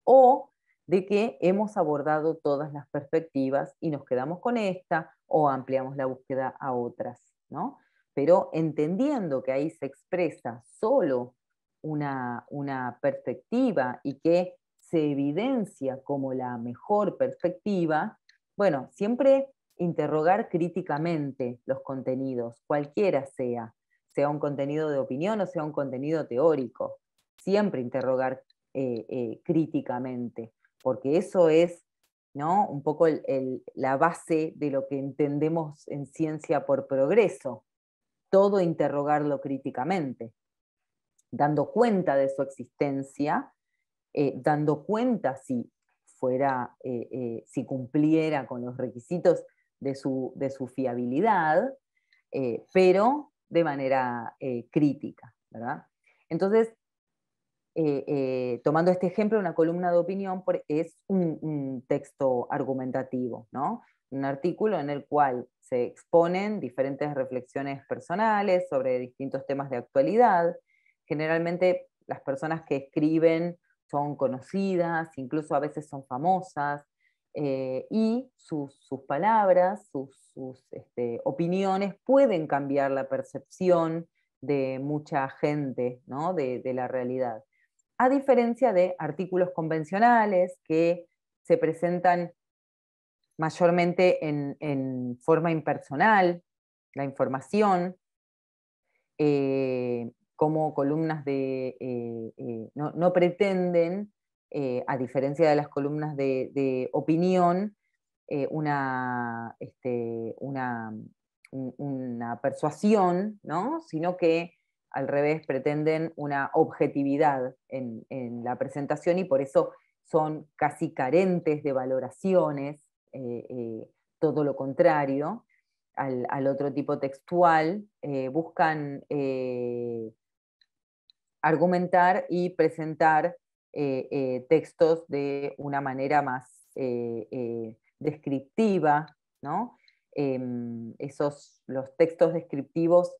o de que hemos abordado todas las perspectivas y nos quedamos con esta o ampliamos la búsqueda a otras, ¿no? Pero entendiendo que ahí se expresa solo una perspectiva y que se evidencia como la mejor perspectiva, bueno, siempre interrogar críticamente los contenidos, cualquiera sea un contenido de opinión o sea un contenido teórico, siempre interrogar críticamente, porque eso es, ¿no?, un poco la base de lo que entendemos en ciencia por progreso, todo interrogarlo críticamente, dando cuenta de su existencia, dando cuenta si cumpliera con los requisitos de su fiabilidad, pero de manera crítica, ¿verdad? Entonces, tomando este ejemplo, una columna de opinión es un texto argumentativo, ¿no? Un artículo en el cual se exponen diferentes reflexiones personales sobre distintos temas de actualidad. Generalmente las personas que escriben son conocidas, incluso a veces son famosas, y sus palabras, sus opiniones pueden cambiar la percepción de mucha gente, ¿no?, de la realidad. A diferencia de artículos convencionales que se presentan mayormente en forma impersonal, la información, como columnas no pretenden, a diferencia de las columnas de opinión, una persuasión, ¿no?, sino que al revés pretenden una objetividad en la presentación y por eso son casi carentes de valoraciones, todo lo contrario al otro tipo textual, buscan argumentar y presentar textos de una manera más descriptiva, ¿no? Los textos descriptivos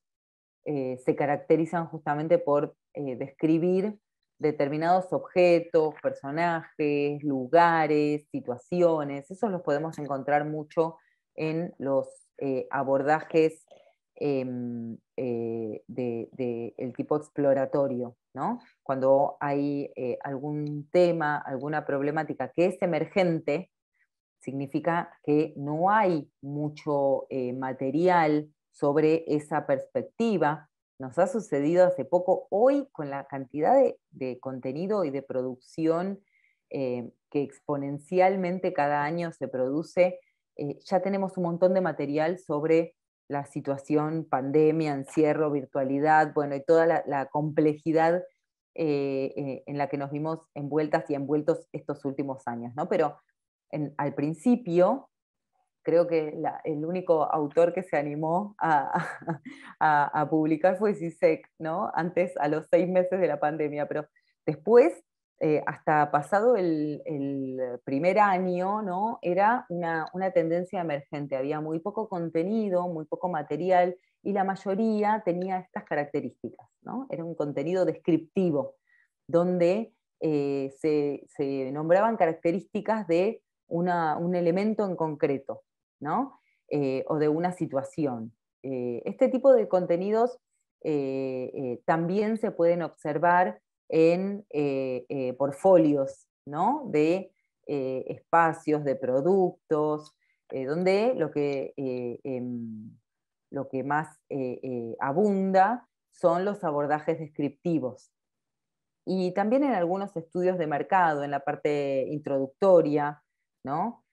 se caracterizan justamente por describir determinados objetos, personajes, lugares, situaciones. Esos los podemos encontrar mucho en los abordajes del tipo exploratorio, ¿no? Cuando hay algún tema, alguna problemática que es emergente, significa que no hay mucho material sobre esa perspectiva. Nos ha sucedido hace poco, hoy con la cantidad de contenido y de producción que exponencialmente cada año se produce, ya tenemos un montón de material sobre la situación pandemia, encierro, virtualidad, bueno, y toda la complejidad en la que nos vimos envueltas y envueltos estos últimos años, ¿no? Pero al principio, creo que el único autor que se animó a publicar fue Zizek, ¿no? Antes, a los 6 meses de la pandemia, pero después, hasta pasado el primer año, ¿no?, era una tendencia emergente, había muy poco contenido, muy poco material, y la mayoría tenía estas características, ¿no? Era un contenido descriptivo, donde se nombraban características de un elemento en concreto, ¿no? O de una situación. Este tipo de contenidos también se pueden observar en portfolios, ¿no?, de espacios, de productos, donde lo que más abunda son los abordajes descriptivos. Y también en algunos estudios de mercado, en la parte introductoria, ¿no?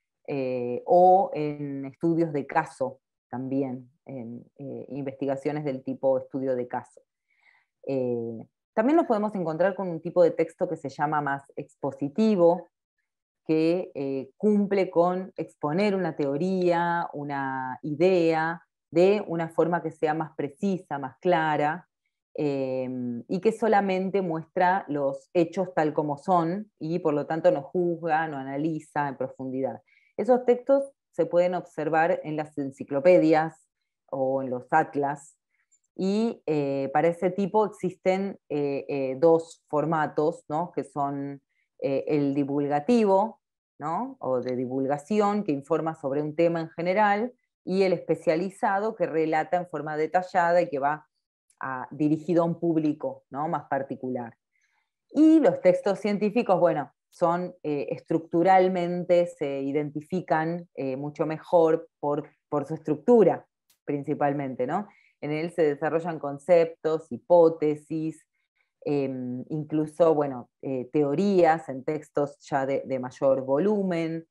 O en estudios de caso también, en investigaciones del tipo estudio de caso. También nos podemos encontrar con un tipo de texto que se llama más expositivo, que cumple con exponer una teoría, una idea, de una forma que sea más precisa, más clara, y que solamente muestra los hechos tal como son, y por lo tanto no juzga, no analiza en profundidad. Esos textos se pueden observar en las enciclopedias o en los atlas, y para ese tipo existen dos formatos, ¿no? Que son el divulgativo, ¿no? O de divulgación, que informa sobre un tema en general, y el especializado, que relata en forma detallada y que va dirigido a un público, ¿no? Más particular. Y los textos científicos, bueno, son estructuralmente, se identifican mucho mejor por su estructura, principalmente, ¿no? En él se desarrollan conceptos, hipótesis, incluso, bueno, teorías en textos ya de mayor volumen,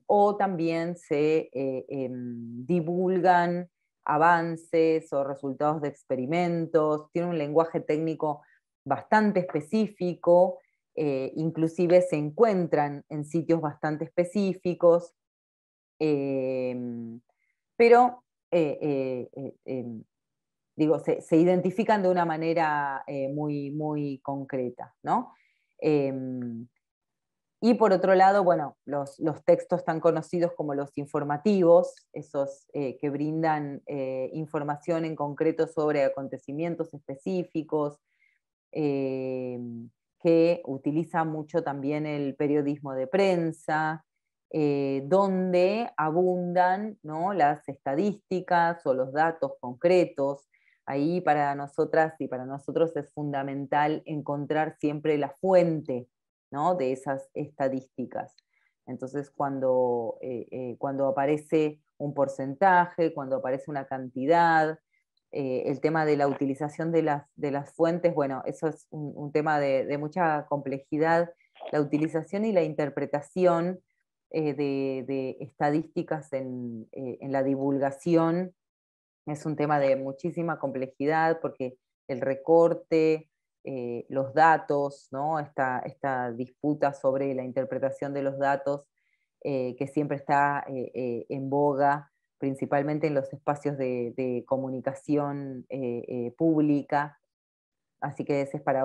o también se divulgan avances o resultados de experimentos, tiene un lenguaje técnico bastante específico, inclusive se encuentran en sitios bastante específicos, eh, pero digo, se identifican de una manera muy, muy concreta, ¿no? Y por otro lado, bueno, los textos tan conocidos como los informativos, esos que brindan información en concreto sobre acontecimientos específicos, eh, que utiliza mucho también el periodismo de prensa, donde abundan, ¿no? Las estadísticas o los datos concretos. Ahí para nosotras y para nosotros es fundamental encontrar siempre la fuente, ¿no? De esas estadísticas. Entonces, cuando aparece un porcentaje, cuando aparece una cantidad, el tema de la utilización de las fuentes, bueno, eso es un tema de mucha complejidad, la utilización y la interpretación de estadísticas en la divulgación es un tema de muchísima complejidad porque el recorte, los datos, ¿no? Esta disputa sobre la interpretación de los datos que siempre está en boga, principalmente en los espacios de comunicación pública, así que ese es para,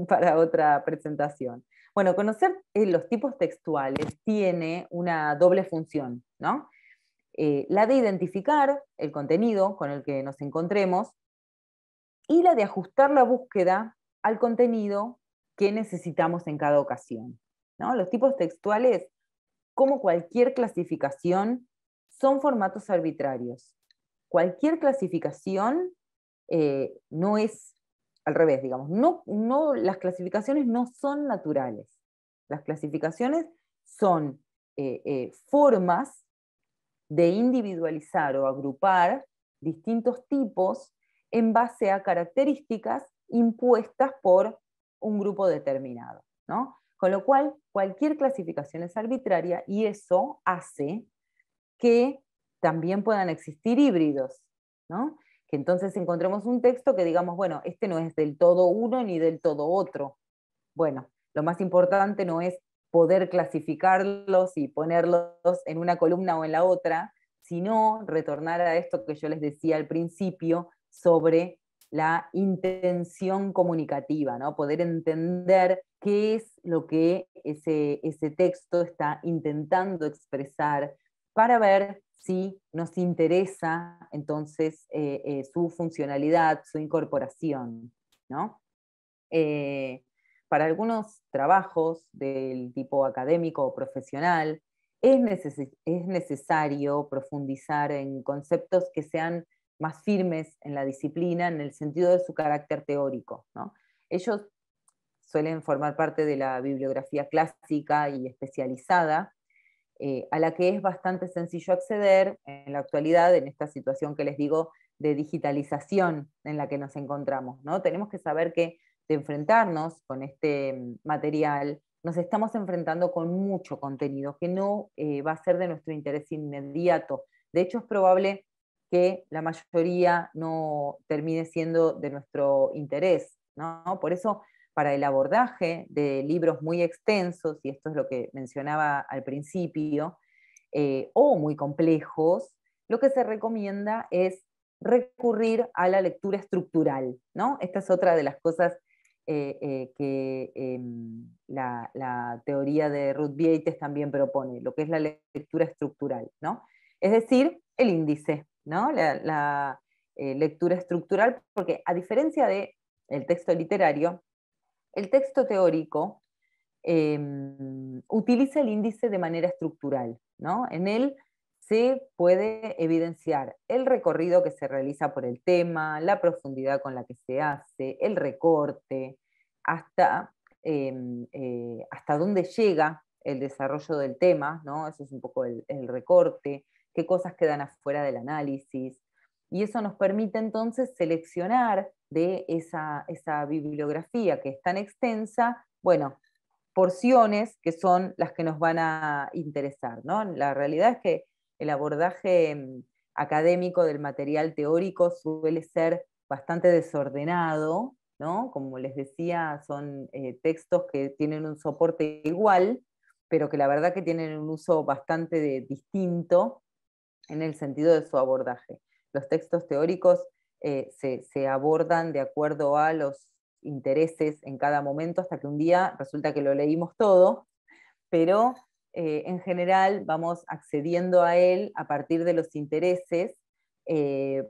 para otra presentación. Bueno, conocer los tipos textuales tiene una doble función, ¿no? La de identificar el contenido con el que nos encontremos y la de ajustar la búsqueda al contenido que necesitamos en cada ocasión, ¿no? Los tipos textuales, como cualquier clasificación, son formatos arbitrarios. Cualquier clasificación no es al revés, digamos. Las clasificaciones no son naturales. Las clasificaciones son formas de individualizar o agrupar distintos tipos en base a características impuestas por un grupo determinado, ¿no? Con lo cual, cualquier clasificación es arbitraria y eso hace que también puedan existir híbridos, ¿no? Que entonces encontremos un texto que digamos, bueno, este no es del todo uno ni del todo otro. Bueno, lo más importante no es poder clasificarlos y ponerlos en una columna o en la otra, sino retornar a esto que yo les decía al principio sobre la intención comunicativa, ¿no? Poder entender qué es lo que ese texto está intentando expresar para ver si nos interesa entonces su funcionalidad, su incorporación, ¿no? Eh, para algunos trabajos del tipo académico o profesional, es necesario profundizar en conceptos que sean más firmes en la disciplina en el sentido de su carácter teórico, ¿no? Ellos suelen formar parte de la bibliografía clásica y especializada, a la que es bastante sencillo acceder en la actualidad, en esta situación que les digo de digitalización en la que nos encontramos, ¿no? Tenemos que saber que de enfrentarnos con este material nos estamos enfrentando con mucho contenido que no va a ser de nuestro interés inmediato. De hecho, es probable que la mayoría no termine siendo de nuestro interés, ¿no? Por eso, para el abordaje de libros muy extensos, y esto es lo que mencionaba al principio, o muy complejos, lo que se recomienda es recurrir a la lectura estructural, ¿no? Esta es otra de las cosas que la teoría de Ruth Vieites también propone, lo que es la lectura estructural, ¿no? Es decir, el índice, ¿no? La lectura estructural, porque a diferencia del texto literario, el texto teórico utiliza el índice de manera estructural, ¿no? En él se puede evidenciar el recorrido que se realiza por el tema, la profundidad con la que se hace, el recorte, hasta, hasta dónde llega el desarrollo del tema, ¿no? Eso es un poco el recorte, qué cosas quedan afuera del análisis, y eso nos permite entonces seleccionar de esa bibliografía que es tan extensa, bueno, porciones que son las que nos van a interesar, ¿no? La realidad es que el abordaje académico del material teórico suele ser bastante desordenado, ¿no? Como les decía, son textos que tienen un soporte igual, pero que la verdad que tienen un uso bastante distinto en el sentido de su abordaje. Los textos teóricos se abordan de acuerdo a los intereses en cada momento, hasta que un día resulta que lo leímos todo, pero en general vamos accediendo a él a partir de los intereses.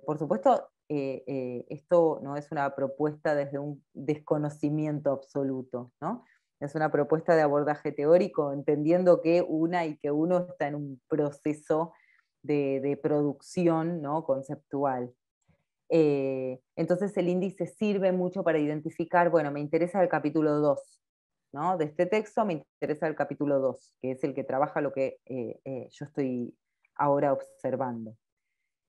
Por supuesto, esto no es una propuesta desde un desconocimiento absoluto, ¿no? Es una propuesta de abordaje teórico, entendiendo que una y que uno está en un proceso de producción, ¿no? Conceptual. Entonces el índice sirve mucho para identificar, bueno, me interesa el capítulo 2, ¿no? De este texto me interesa el capítulo 2, que es el que trabaja lo que yo estoy ahora observando.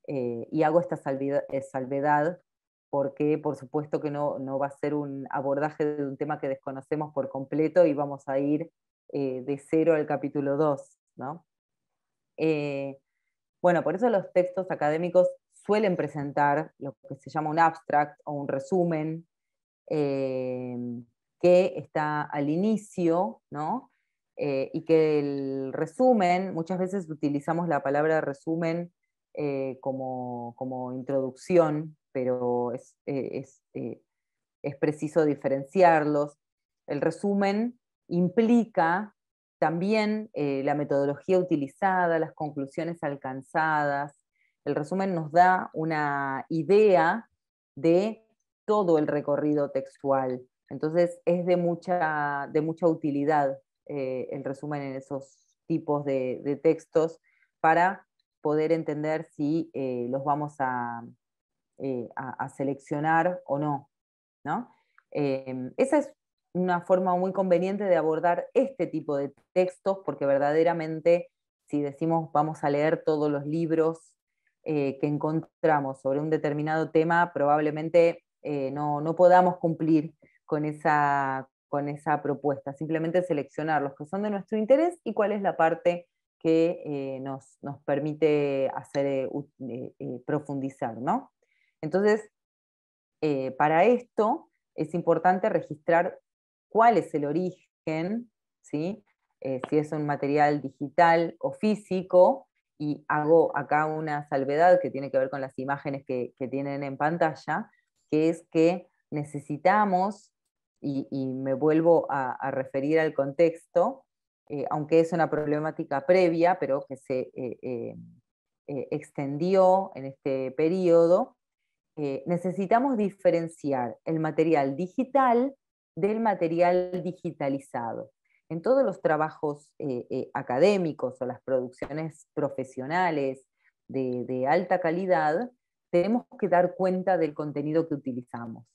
Y hago esta salvedad porque por supuesto que no va a ser un abordaje de un tema que desconocemos por completo y vamos a ir de 0 al capítulo 2, ¿no? Bueno, por eso los textos académicos suelen presentar lo que se llama un abstract o un resumen, eh, que está al inicio, ¿no? Y que el resumen, muchas veces utilizamos la palabra resumen como introducción, pero es preciso diferenciarlos. El resumen implica también la metodología utilizada, las conclusiones alcanzadas. El resumen nos da una idea de todo el recorrido textual. Entonces es de mucha utilidad el resumen en esos tipos de textos para poder entender si los vamos a seleccionar o no, ¿no? Esa es una forma muy conveniente de abordar este tipo de textos, porque verdaderamente, si decimos vamos a leer todos los libros que encontramos sobre un determinado tema, probablemente no podamos cumplir con esa propuesta. Simplemente seleccionar los que son de nuestro interés y cuál es la parte que nos permite hacer, profundizar, ¿no? Entonces, para esto es importante registrar cuál es el origen, ¿sí? Si es un material digital o físico, y hago acá una salvedad que tiene que ver con las imágenes que tienen en pantalla, que es que necesitamos, y me vuelvo a referir al contexto, aunque es una problemática previa, pero que se extendió en este periodo, necesitamos diferenciar el material digital del material digitalizado. En todos los trabajos académicos o las producciones profesionales de alta calidad, tenemos que dar cuenta del contenido que utilizamos.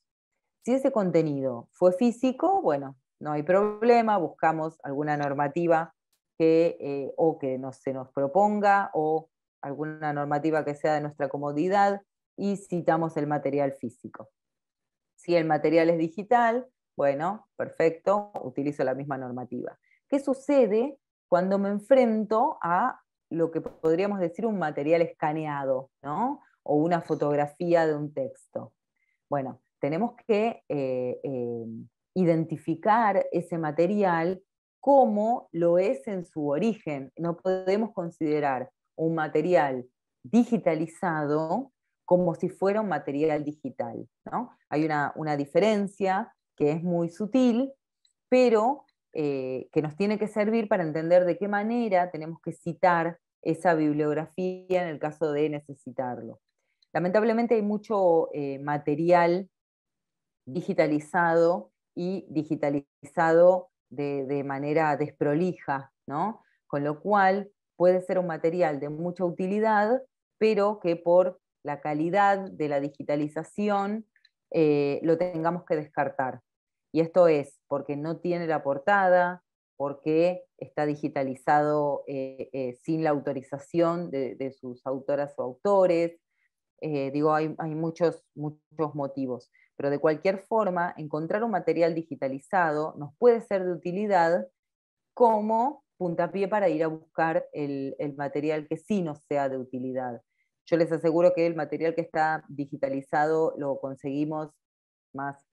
Si ese contenido fue físico, bueno, no hay problema, buscamos alguna normativa o que se nos proponga, o alguna normativa que sea de nuestra comodidad, y citamos el material físico. Si el material es digital, bueno, perfecto, utilizo la misma normativa. ¿Qué sucede cuando me enfrento a lo que podríamos decir un material escaneado, ¿no? O una fotografía de un texto? Bueno, tenemos que identificar ese material como lo es en su origen. No podemos considerar un material digitalizado como si fuera un material digital, ¿no? Hay una diferencia que es muy sutil, pero que nos tiene que servir para entender de qué manera tenemos que citar esa bibliografía en el caso de necesitarlo. Lamentablemente hay mucho material digitalizado y digitalizado de manera desprolija, ¿no? Con lo cual puede ser un material de mucha utilidad, pero que por la calidad de la digitalización lo tengamos que descartar. Y esto es porque no tiene la portada, porque está digitalizado sin la autorización de sus autoras o autores. Digo, hay muchos motivos, pero de cualquier forma, encontrar un material digitalizado nos puede ser de utilidad como puntapié para ir a buscar el material que sí nos sea de utilidad. Yo les aseguro que el material que está digitalizado lo conseguimos más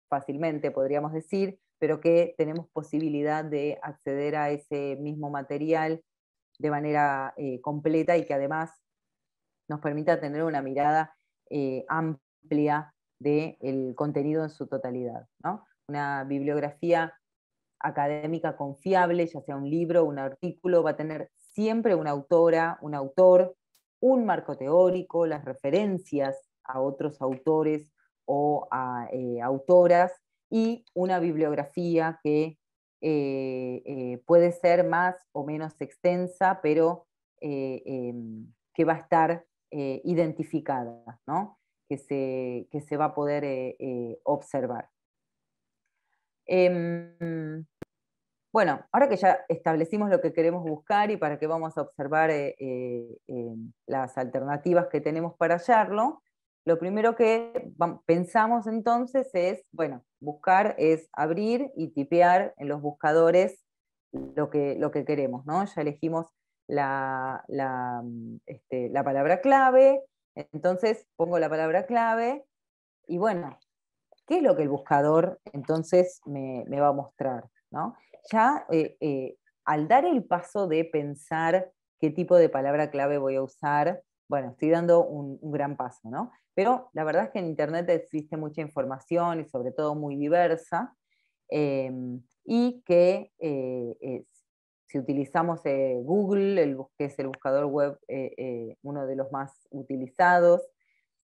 fácilmente, podríamos decir, pero que tenemos posibilidad de acceder a ese mismo material de manera completa y que además nos permita tener una mirada amplia del contenido en su totalidad, ¿no? Una bibliografía académica confiable, ya sea un libro, un artículo, va a tener siempre una autora, un autor, un marco teórico, las referencias a otros autores o a autoras, y una bibliografía que puede ser más o menos extensa, pero que va a estar identificada, ¿no? Que se va a poder observar. Bueno, ahora que ya establecimos lo que queremos buscar y para qué vamos a observar las alternativas que tenemos para hallarlo, lo primero que pensamos entonces es, bueno, buscar es abrir y tipear en los buscadores lo que queremos, ¿no? Ya elegimos la palabra clave, entonces pongo la palabra clave y bueno, ¿qué es lo que el buscador entonces me va a mostrar? ¿No? Ya al dar el paso de pensar qué tipo de palabra clave voy a usar, bueno, estoy dando un gran paso, ¿no? Pero la verdad es que en Internet existe mucha información y sobre todo muy diversa, eh, y que si utilizamos Google, que es el buscador web, uno de los más utilizados,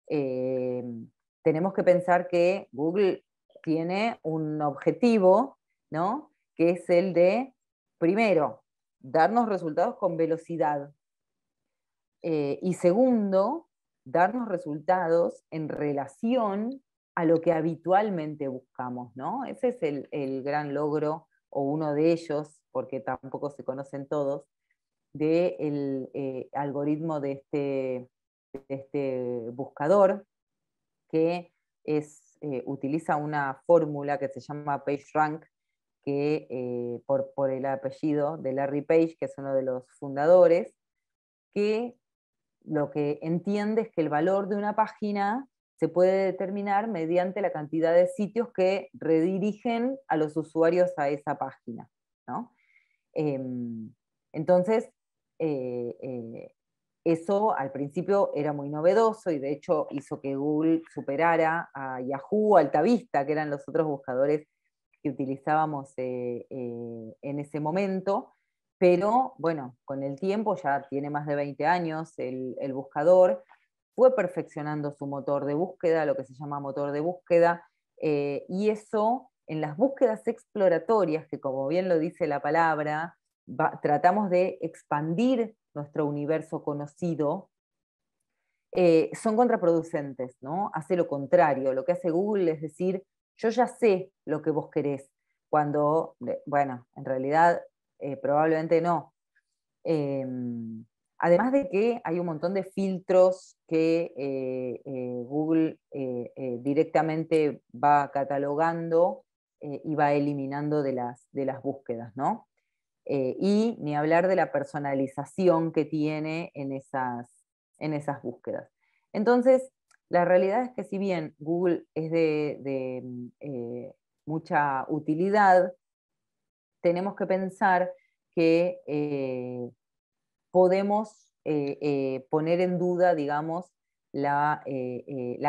eh, tenemos que pensar que Google tiene un objetivo, ¿no? Que es el de, primero, darnos resultados con velocidad. Y segundo, darnos resultados en relación a lo que habitualmente buscamos, ¿no? Ese es el gran logro, o uno de ellos, porque tampoco se conocen todos, del algoritmo de este buscador, que utiliza una fórmula que se llama PageRank, que por el apellido de Larry Page, que es uno de los fundadores, que lo que entiende es que el valor de una página se puede determinar mediante la cantidad de sitios que redirigen a los usuarios a esa página, ¿no? Entonces, eh, eh, eso al principio era muy novedoso y de hecho hizo que Google superara a Yahoo, Altavista, que eran los otros buscadores que utilizábamos en ese momento. Pero bueno, con el tiempo, ya tiene más de 20 años el buscador, fue perfeccionando su motor de búsqueda, lo que se llama motor de búsqueda, y eso en las búsquedas exploratorias, que como bien lo dice la palabra, tratamos de expandir nuestro universo conocido, son contraproducentes, ¿no? Hace lo contrario. Lo que hace Google es decir, yo ya sé lo que vos querés, cuando, bueno, en realidad probablemente no. Eh, Además de que hay un montón de filtros que Google directamente va catalogando y va eliminando de las búsquedas, ¿no? y ni hablar de la personalización que tiene en esas búsquedas. Entonces, la realidad es que si bien Google es de mucha utilidad, tenemos que pensar que podemos poner en duda, digamos, la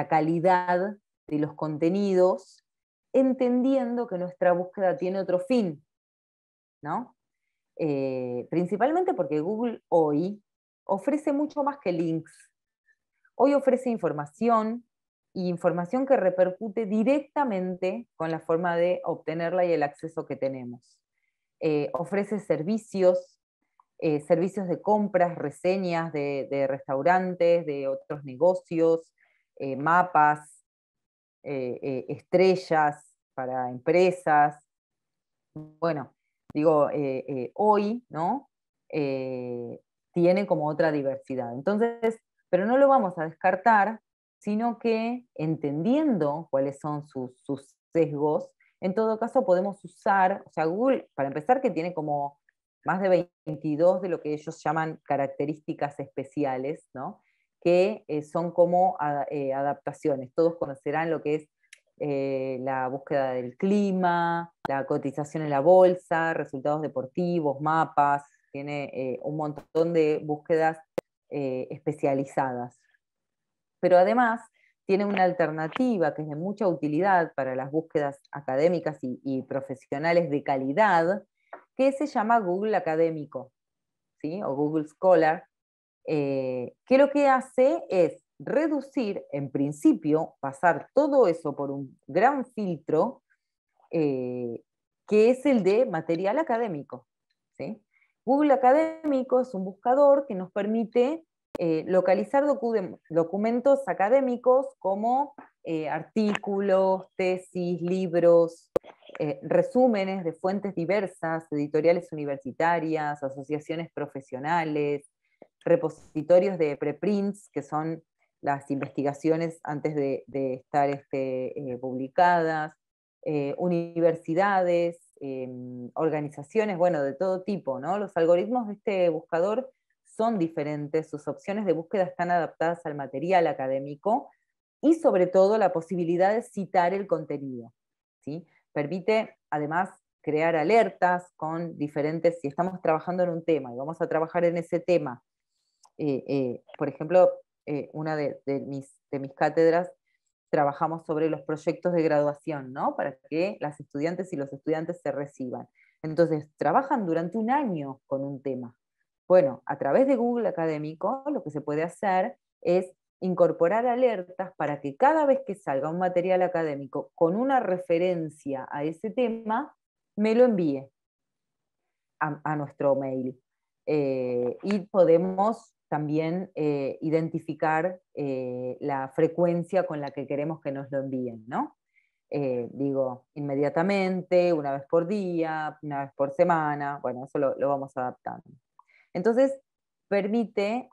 calidad de los contenidos, entendiendo que nuestra búsqueda tiene otro fin, ¿no? Principalmente porque Google hoy ofrece mucho más que links. Hoy ofrece información, y información que repercute directamente con la forma de obtenerla y el acceso que tenemos. Ofrece servicios, servicios de compras, reseñas de restaurantes, de otros negocios, mapas, estrellas para empresas. Bueno, digo, hoy, ¿no? Tiene como otra diversidad. Entonces, pero no lo vamos a descartar, sino que entendiendo cuáles son sus sesgos, en todo caso podemos usar, o sea, Google, para empezar, que tiene como más de 22 de lo que ellos llaman características especiales, ¿no? Que son como adaptaciones. Todos conocerán lo que es la búsqueda del clima, la cotización en la bolsa, resultados deportivos, mapas, tiene un montón de búsquedas especializadas. Pero además tiene una alternativa que es de mucha utilidad para las búsquedas académicas y profesionales de calidad, que se llama Google Académico, ¿sí? O Google Scholar, que lo que hace es reducir, en principio, pasar todo eso por un gran filtro, que es el de material académico, ¿sí? Google Académico es un buscador que nos permite localizar documentos académicos como artículos, tesis, libros, resúmenes de fuentes diversas, editoriales universitarias, asociaciones profesionales, repositorios de preprints, que son las investigaciones antes de estar publicadas, universidades, organizaciones, bueno, de todo tipo, ¿no? Los algoritmos de este buscador son diferentes, sus opciones de búsqueda están adaptadas al material académico y sobre todo la posibilidad de citar el contenido, ¿sí? Permite además crear alertas con diferentes, si estamos trabajando en un tema y vamos a trabajar en ese tema, por ejemplo, una de mis cátedras, trabajamos sobre los proyectos de graduación, ¿no? Para que las estudiantes y los estudiantes se reciban. Entonces, trabajan durante un año con un tema. Bueno, a través de Google Académico, lo que se puede hacer es incorporar alertas para que cada vez que salga un material académico con una referencia a ese tema, me lo envíe a nuestro mail. Y podemos también identificar la frecuencia con la que queremos que nos lo envíen, ¿no? Digo, inmediatamente, una vez por día, una vez por semana, bueno, eso lo vamos adaptando. Entonces, permite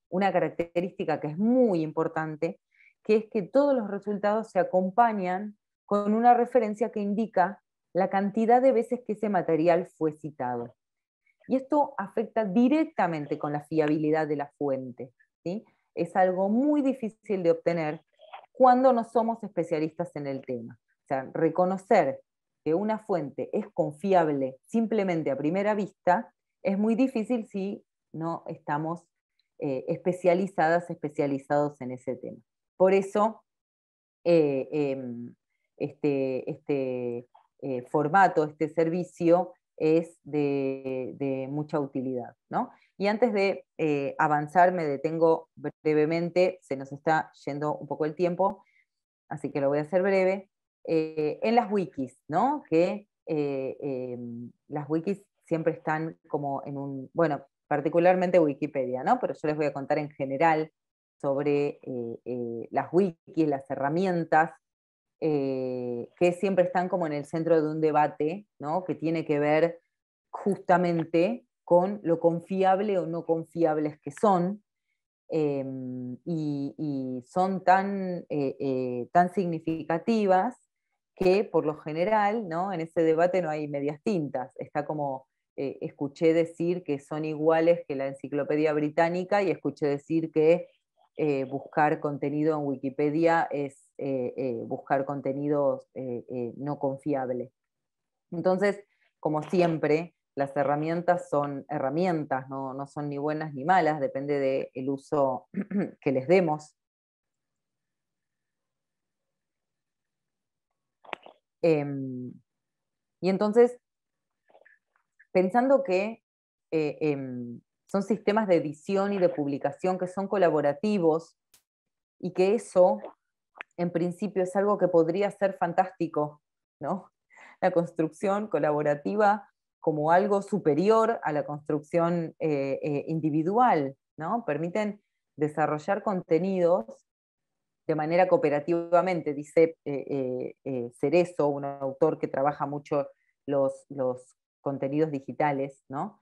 una característica que es muy importante, que es que todos los resultados se acompañan con una referencia que indica la cantidad de veces que ese material fue citado. Y esto afecta directamente con la fiabilidad de la fuente, ¿sí? Es algo muy difícil de obtener cuando no somos especialistas en el tema. O sea, reconocer que una fuente es confiable simplemente a primera vista es muy difícil si no estamos especializados en ese tema. Por eso, este formato, este servicio es de mucha utilidad, ¿no? Y antes de avanzar, me detengo brevemente, se nos está yendo un poco el tiempo, así que lo voy a hacer breve, en las wikis, ¿no? Que las wikis siempre están como en un, bueno, particularmente Wikipedia, ¿no? Pero yo les voy a contar en general sobre las wikis, las herramientas, que siempre están como en el centro de un debate, ¿no? Que tiene que ver justamente con lo confiable o no confiables que son, y son tan significativas que por lo general, ¿no? En ese debate no hay medias tintas, está como, escuché decir que son iguales que la Enciclopedia Británica y escuché decir que buscar contenido en Wikipedia es buscar contenido no confiable. Entonces, como siempre, las herramientas son herramientas, no son ni buenas ni malas, depende del uso que les demos. Y entonces, pensando que son sistemas de edición y de publicación que son colaborativos y que eso, en principio, es algo que podría ser fantástico, ¿no? La construcción colaborativa como algo superior a la construcción individual, ¿no? Permiten desarrollar contenidos de manera cooperativamente, dice Cerezo, un autor que trabaja mucho los contenidos digitales, ¿no?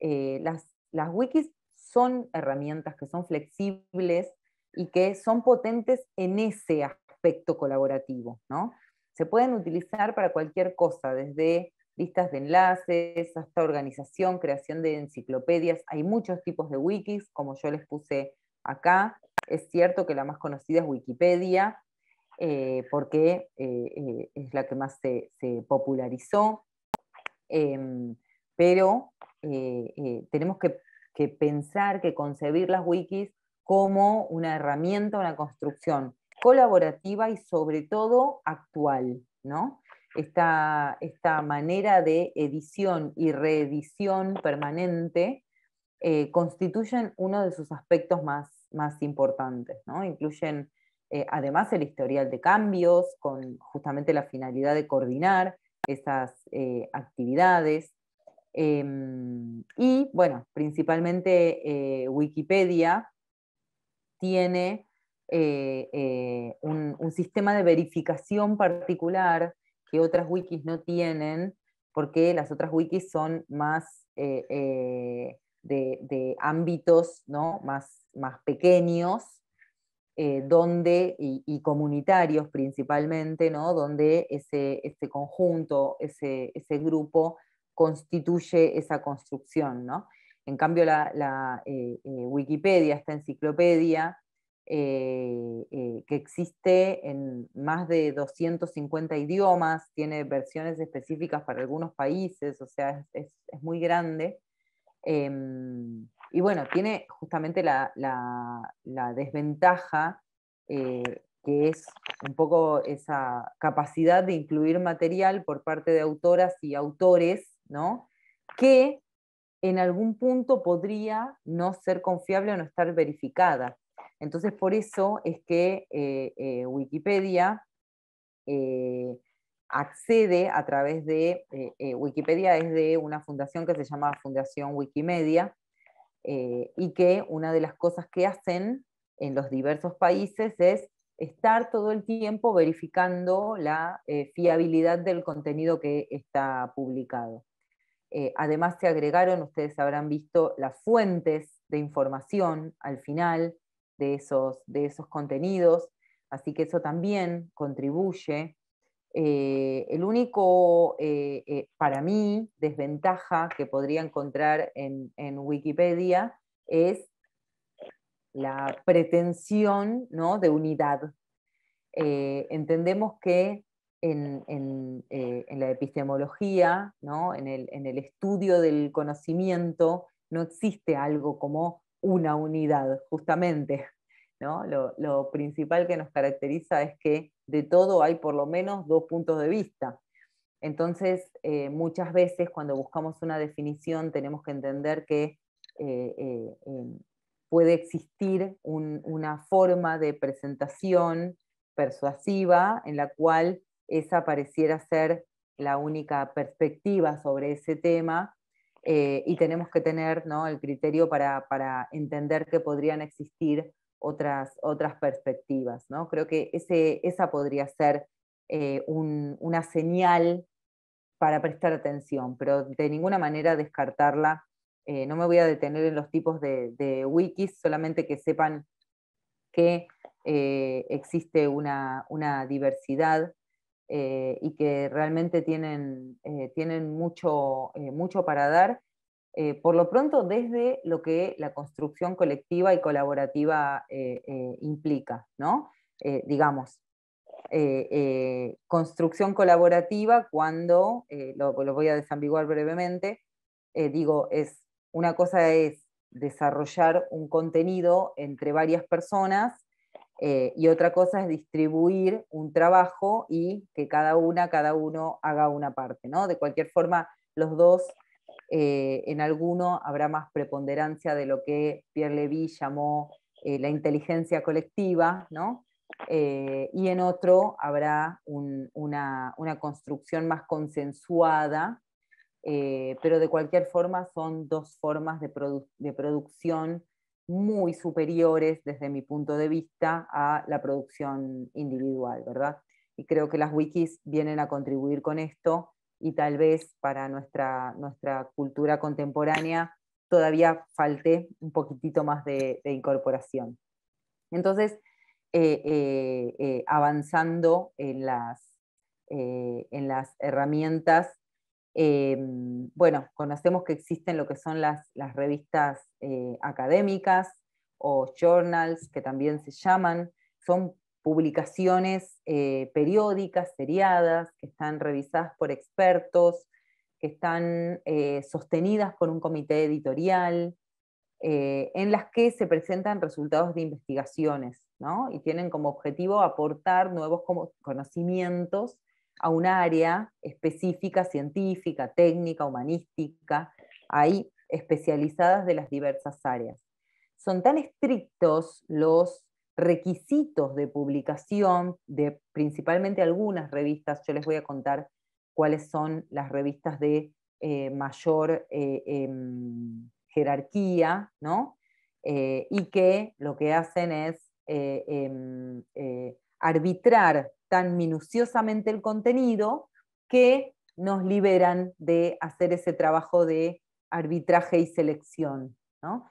Las wikis son herramientas que son flexibles y que son potentes en ese aspecto colaborativo, ¿no? Se pueden utilizar para cualquier cosa, desde listas de enlaces hasta organización, creación de enciclopedias. Hay muchos tipos de wikis, como yo les puse acá. Es cierto que la más conocida es Wikipedia, porque es la que más se popularizó, pero tenemos que pensar, que concebir las wikis como una herramienta, una construcción colaborativa y sobre todo actual, ¿no? Esta manera de edición y reedición permanente constituyen uno de sus aspectos más importantes, ¿no? Incluyen además el historial de cambios con justamente la finalidad de coordinar esas actividades. Y bueno, principalmente Wikipedia tiene un sistema de verificación particular que otras wikis no tienen, porque las otras wikis son más de ámbitos, ¿no? más pequeños, y comunitarios principalmente, ¿no? Donde ese conjunto, ese grupo constituye esa construcción, ¿no? En cambio, Wikipedia, esta enciclopedia, que existe en más de 250 idiomas, tiene versiones específicas para algunos países, o sea, es muy grande. Y bueno, tiene justamente la desventaja, que es un poco esa capacidad de incluir material por parte de autoras y autores, ¿no? Que en algún punto podría no ser confiable o no estar verificada. Entonces, por eso es que Wikipedia eh, accede a través de, Wikipedia es de una fundación que se llama Fundación Wikimedia, y que una de las cosas que hacen en los diversos países es estar todo el tiempo verificando la fiabilidad del contenido que está publicado. Además se agregaron, ustedes habrán visto, las fuentes de información al final de esos contenidos, así que eso también contribuye. El único, para mí, desventaja que podría encontrar en Wikipedia es la pretensión, ¿no? de unidad. Entendemos que en la epistemología, ¿no? en el estudio del conocimiento, no existe algo como una unidad, justamente. ¿No? Lo principal que nos caracteriza es que de todo hay por lo menos dos puntos de vista. Entonces, muchas veces cuando buscamos una definición tenemos que entender que puede existir una forma de presentación persuasiva en la cual esa pareciera ser la única perspectiva sobre ese tema, y tenemos que tener, ¿no? el criterio para entender que podrían existir otras perspectivas, ¿no? Creo que esa podría ser una señal para prestar atención, pero de ninguna manera descartarla. No me voy a detener en los tipos de wikis, solamente que sepan que existe una diversidad y que realmente tienen mucho para dar, por lo pronto desde lo que la construcción colectiva y colaborativa implica, ¿no? Digamos, construcción colaborativa cuando, lo voy a desambiguar brevemente, digo, una cosa es desarrollar un contenido entre varias personas y otra cosa es distribuir un trabajo y que cada uno haga una parte, ¿no? De cualquier forma, los dos, en alguno habrá más preponderancia de lo que Pierre Levy llamó la inteligencia colectiva, ¿no? Y en otro habrá una construcción más consensuada, pero de cualquier forma son dos formas de producción muy superiores desde mi punto de vista a la producción individual, ¿verdad? Y creo que las wikis vienen a contribuir con esto y tal vez para nuestra cultura contemporánea todavía falte un poquitito más de incorporación. Entonces, avanzando en las herramientas, bueno, conocemos que existen lo que son las revistas académicas o journals, que también se llaman, son publicaciones periódicas, seriadas, que están revisadas por expertos, que están sostenidas por un comité editorial, en las que se presentan resultados de investigaciones, ¿no? Y tienen como objetivo aportar nuevos conocimientos a un área específica, científica, técnica, humanística, ahí especializadas de las diversas áreas. Son tan estrictos los requisitos de publicación de principalmente algunas revistas, yo les voy a contar cuáles son las revistas de mayor jerarquía, ¿no? Y que lo que hacen es arbitrar tan minuciosamente el contenido que nos liberan de hacer ese trabajo de arbitraje y selección, ¿no?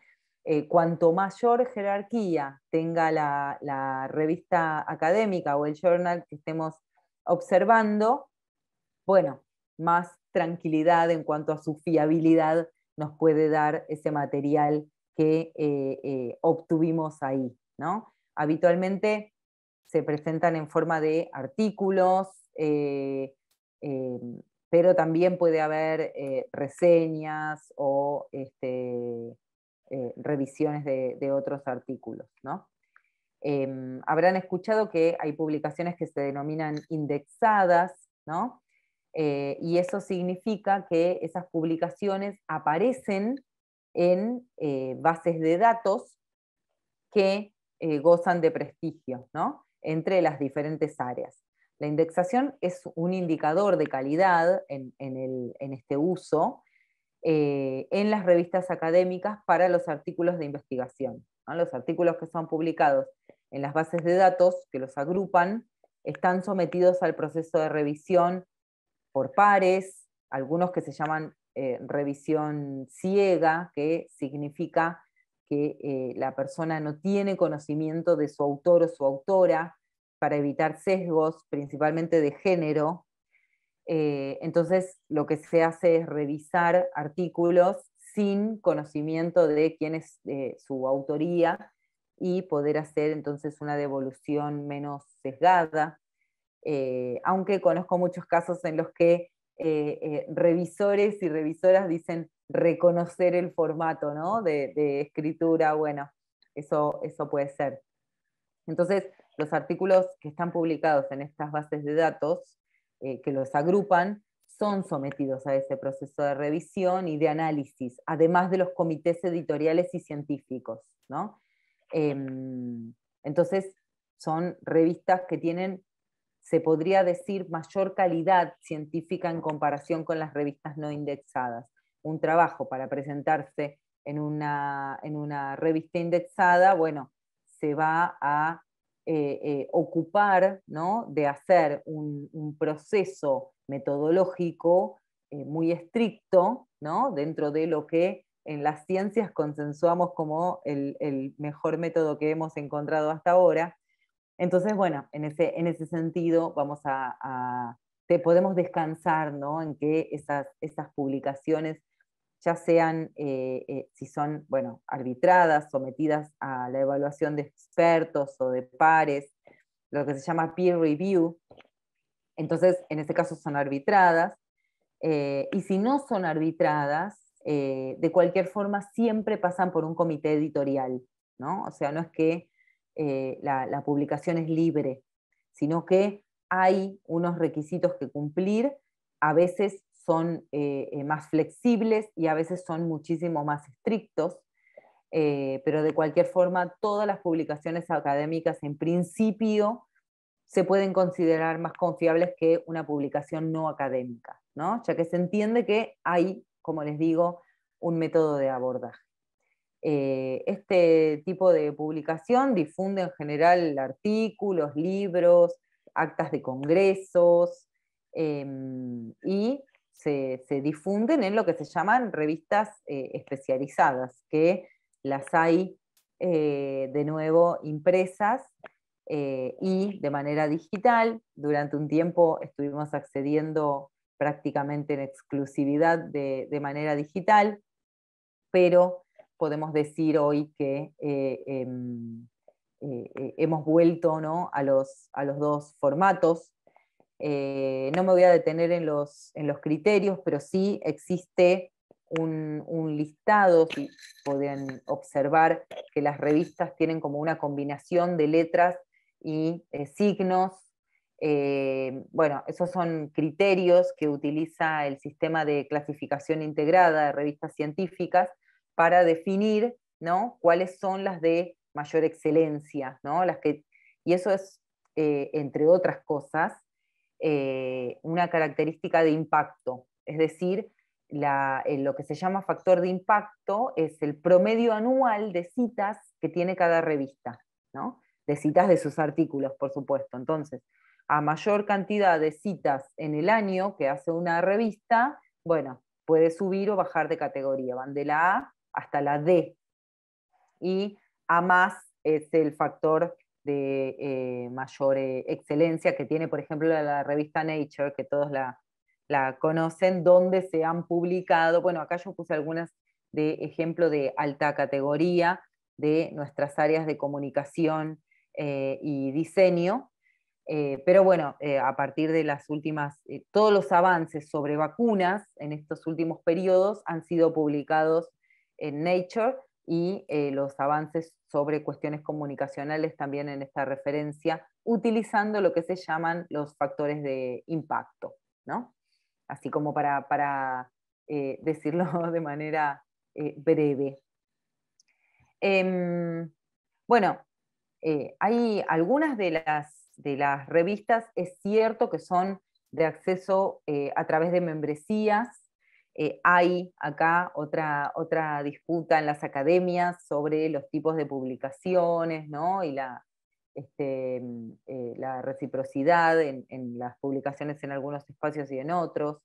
Cuanto mayor jerarquía tenga la revista académica o el journal que estemos observando, bueno, más tranquilidad en cuanto a su fiabilidad nos puede dar ese material que obtuvimos ahí, ¿no? Habitualmente se presentan en forma de artículos, eh, pero también puede haber reseñas o revisiones de otros artículos, ¿no? Habrán escuchado que hay publicaciones que se denominan indexadas, ¿no? Y eso significa que esas publicaciones aparecen en bases de datos que gozan de prestigio, ¿no? Entre las diferentes áreas. La indexación es un indicador de calidad en este uso en las revistas académicas para los artículos de investigación, ¿no? Los artículos que son publicados en las bases de datos que los agrupan están sometidos al proceso de revisión por pares, algunos que se llaman revisión ciega, que significa que la persona no tiene conocimiento de su autor o su autora para evitar sesgos, principalmente de género. Entonces, lo que se hace es revisar artículos sin conocimiento de quién es su autoría y poder hacer entonces una devolución menos sesgada. Aunque conozco muchos casos en los que revisores y revisoras dicen reconocer el formato, ¿no? de escritura, bueno, eso puede ser. Entonces, los artículos que están publicados en estas bases de datos, que los agrupan, son sometidos a ese proceso de revisión y de análisis, además de los comités editoriales y científicos, ¿no? Entonces, son revistas que tienen, se podría decir, mayor calidad científica en comparación con las revistas no indexadas. Un trabajo para presentarse en una revista indexada, bueno, se va a ocupar, ¿no? De hacer un proceso metodológico muy estricto, ¿no? Dentro de lo que en las ciencias consensuamos como el mejor método que hemos encontrado hasta ahora, Entonces, bueno, en ese sentido podemos descansar, ¿no? En que esas publicaciones, ya sean, si son, bueno, arbitradas, sometidas a la evaluación de expertos o de pares, lo que se llama peer review, entonces en ese caso son arbitradas, y si no son arbitradas, de cualquier forma siempre pasan por un comité editorial, ¿no? O sea, no es que la publicación es libre, sino que hay unos requisitos que cumplir, a veces son más flexibles y a veces son muchísimo más estrictos, pero de cualquier forma todas las publicaciones académicas en principio se pueden considerar más confiables que una publicación no académica, ¿no? Ya que se entiende que hay, como les digo, un método de abordaje. Este tipo de publicación difunde en general artículos, libros, actas de congresos, y se difunden en lo que se llaman revistas especializadas, que las hay de nuevo impresas y de manera digital. Durante un tiempo estuvimos accediendo prácticamente en exclusividad de manera digital, pero podemos decir hoy que hemos vuelto, ¿no? a los dos formatos. No me voy a detener en los criterios, pero sí existe un listado, si pueden observar que las revistas tienen como una combinación de letras y signos. Bueno, esos son criterios que utiliza el sistema de clasificación integrada de revistas científicas para definir, ¿no? cuáles son las de mayor excelencia, ¿no? Y eso es, entre otras cosas, una característica de impacto, es decir, lo que se llama factor de impacto es el promedio anual de citas que tiene cada revista, ¿no? De citas de sus artículos, por supuesto. Entonces, a mayor cantidad de citas en el año que hace una revista, bueno, puede subir o bajar de categoría, van de la A hasta la D, y A más es el factor de mayor excelencia que tiene, por ejemplo, la revista Nature, que todos la conocen, donde se han publicado, bueno, acá yo puse algunas de ejemplo de alta categoría de nuestras áreas de comunicación y diseño, pero bueno, a partir de las últimas, todos los avances sobre vacunas en estos últimos periodos han sido publicados en Nature, y los avances sobre cuestiones comunicacionales también en esta referencia, utilizando lo que se llaman los factores de impacto, ¿no? Así como decirlo de manera breve. Bueno, hay algunas de las revistas, es cierto que son de acceso a través de membresías. Hay acá otra disputa en las academias sobre los tipos de publicaciones, ¿no? Y la reciprocidad en las publicaciones en algunos espacios y en otros.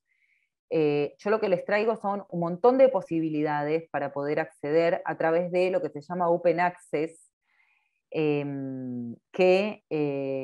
Yo lo que les traigo son un montón de posibilidades para poder acceder a través de lo que se llama Open Access, que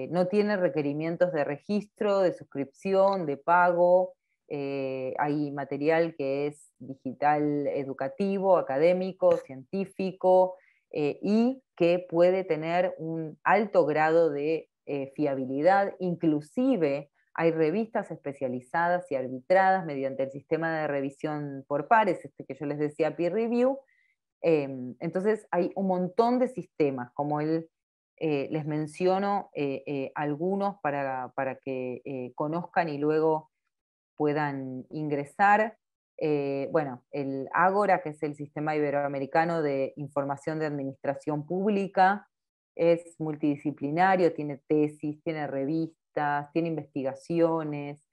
no tiene requerimientos de registro, de suscripción, de pago. Hay material que es digital, educativo, académico, científico, y que puede tener un alto grado de fiabilidad. Inclusive hay revistas especializadas y arbitradas mediante el sistema de revisión por pares, este que yo les decía, peer review. Entonces hay un montón de sistemas, como les menciono algunos para que conozcan y luego puedan ingresar. Bueno, el Ágora, que es el Sistema Iberoamericano de Información de Administración Pública, es multidisciplinario, tiene tesis, tiene revistas, tiene investigaciones.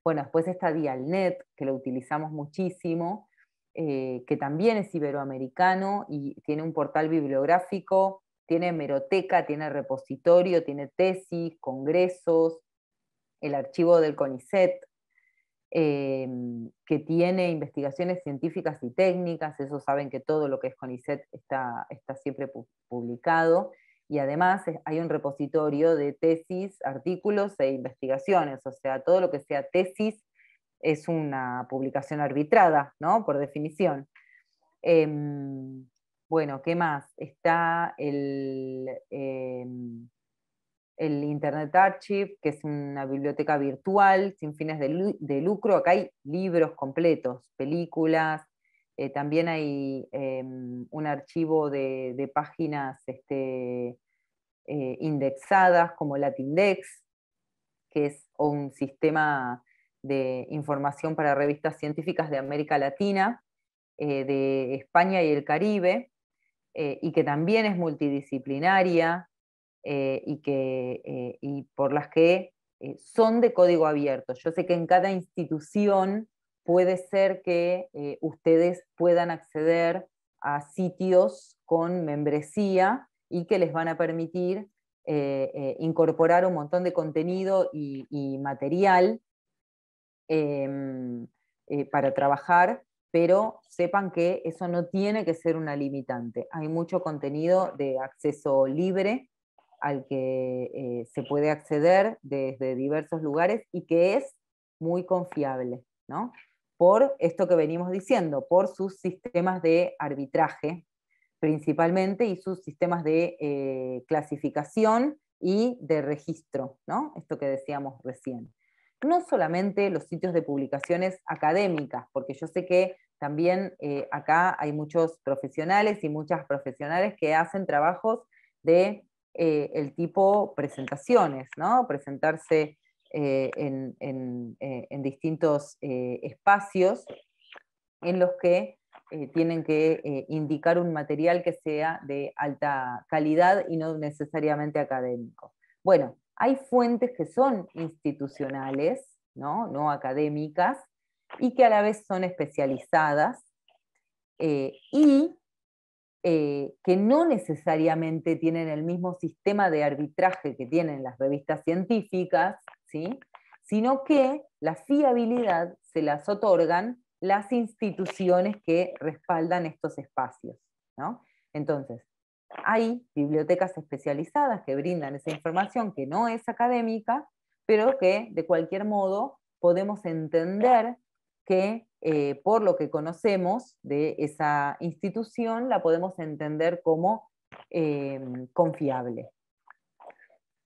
Bueno, después está Dialnet, que lo utilizamos muchísimo, que también es iberoamericano y tiene un portal bibliográfico, tiene hemeroteca, tiene repositorio, tiene tesis, congresos, el archivo del CONICET, que tiene investigaciones científicas y técnicas. Eso saben que todo lo que es CONICET está siempre publicado. y además hay un repositorio de tesis, artículos e investigaciones, o sea, todo lo que sea tesis es una publicación arbitrada, ¿no? Por definición. Bueno, ¿qué más? Está el Internet Archive, que es una biblioteca virtual sin fines de lucro. Acá hay libros completos, películas, también hay un archivo de páginas indexadas como Latindex, que es un sistema de información para revistas científicas de América Latina, de España y el Caribe, y que también es multidisciplinaria, y por las que son de código abierto. Yo sé que en cada institución puede ser que ustedes puedan acceder a sitios con membresía y que les van a permitir incorporar un montón de contenido y material para trabajar, pero sepan que eso no tiene que ser una limitante. Hay mucho contenido de acceso libre al que se puede acceder desde diversos lugares y que es muy confiable, ¿no? Por esto que venimos diciendo, por sus sistemas de arbitraje principalmente y sus sistemas de clasificación y de registro, ¿no? Esto que decíamos recién. No solamente los sitios de publicaciones académicas, porque yo sé que también acá hay muchos profesionales y muchas profesionales que hacen trabajos de el tipo presentaciones, ¿no? Presentarse en distintos espacios en los que tienen que indicar un material que sea de alta calidad y no necesariamente académico. Bueno, hay fuentes que son institucionales, no académicas, y que a la vez son especializadas, y que no necesariamente tienen el mismo sistema de arbitraje que tienen las revistas científicas, ¿sí? Sino que la fiabilidad se las otorgan las instituciones que respaldan estos espacios, ¿no? Entonces, hay bibliotecas especializadas que brindan esa información que no es académica, pero que de cualquier modo podemos entender que por lo que conocemos de esa institución la podemos entender como confiable.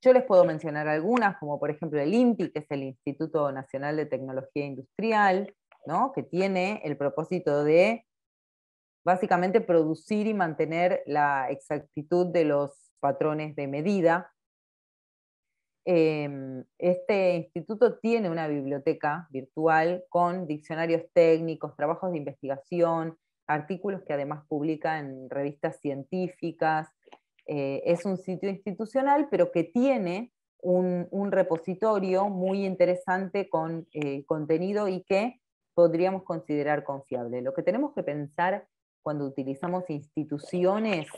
Yo les puedo mencionar algunas, como por ejemplo el INTI, que es el Instituto Nacional de Tecnología Industrial, ¿no? Que tiene el propósito de básicamente producir y mantener la exactitud de los patrones de medida. Este instituto tiene una biblioteca virtual con diccionarios técnicos, trabajos de investigación, artículos que además publica en revistas científicas. Es un sitio institucional, pero que tiene un repositorio muy interesante con contenido y que podríamos considerar confiable. Lo que tenemos que pensar cuando utilizamos instituciones,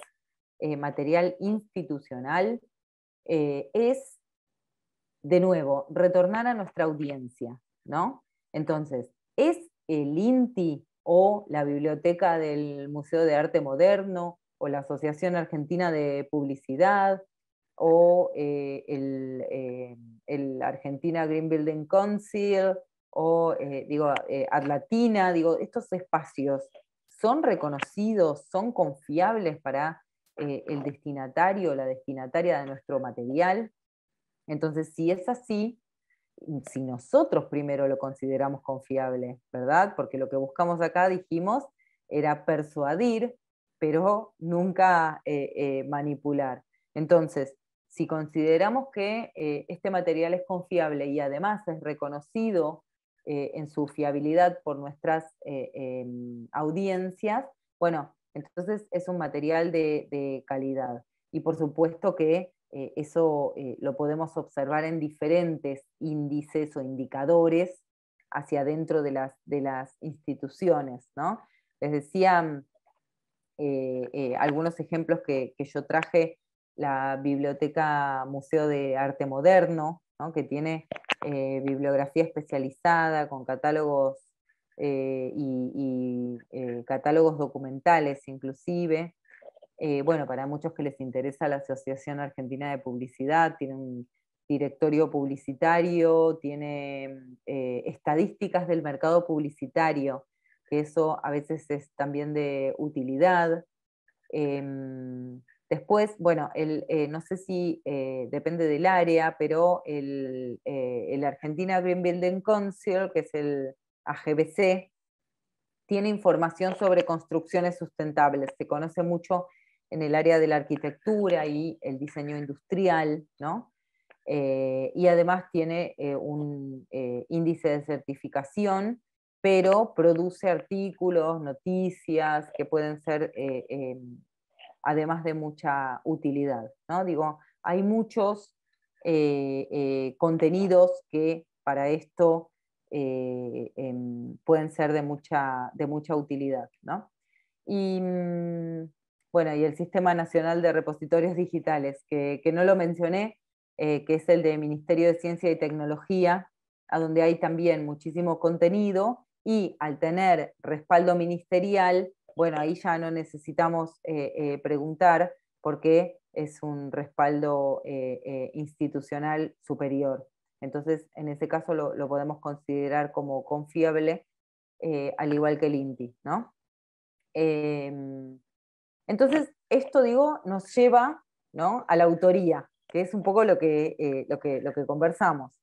material institucional, es, de nuevo, retornar a nuestra audiencia, ¿no? Entonces, ¿es el INTI o la Biblioteca del Museo de Arte Moderno o la Asociación Argentina de Publicidad o el Argentina Green Building Council o, Atlatina, estos espacios son reconocidos, son confiables para el destinatario o la destinataria de nuestro material? Entonces, si es así, si nosotros primero lo consideramos confiable, ¿verdad? Porque lo que buscamos acá, dijimos, era persuadir, pero nunca manipular. Entonces, si consideramos que este material es confiable y además es reconocido en su fiabilidad por nuestras audiencias, bueno, entonces es un material de calidad. Y por supuesto que eso lo podemos observar en diferentes índices o indicadores hacia adentro de las instituciones, ¿no? Les decía algunos ejemplos que yo traje, la Biblioteca Museo de Arte Moderno, ¿no? Que tiene bibliografía especializada con catálogos y catálogos documentales inclusive. Bueno, para muchos que les interesa la Asociación Argentina de Publicidad, tiene un directorio publicitario, tiene estadísticas del mercado publicitario, que eso a veces es también de utilidad. Después, bueno, no sé si depende del área, pero el Argentina Green Building Council, que es el AGBC, tiene información sobre construcciones sustentables. Se conoce mucho en el área de la arquitectura y el diseño industrial, ¿no? Y además tiene un índice de certificación, pero produce artículos, noticias que pueden ser además de mucha utilidad, ¿no? Digo, hay muchos contenidos que para esto pueden ser de mucha utilidad, ¿no? Y bueno, y el Sistema Nacional de Repositorios Digitales, que no lo mencioné, que es el del Ministerio de Ciencia y Tecnología, a donde hay también muchísimo contenido, y al tener respaldo ministerial, bueno, ahí ya no necesitamos preguntar porque es un respaldo institucional superior. Entonces, en ese caso lo podemos considerar como confiable, al igual que el INTI, ¿no? Entonces, esto, digo, nos lleva, ¿no?, a la autoría, que es un poco lo que conversamos.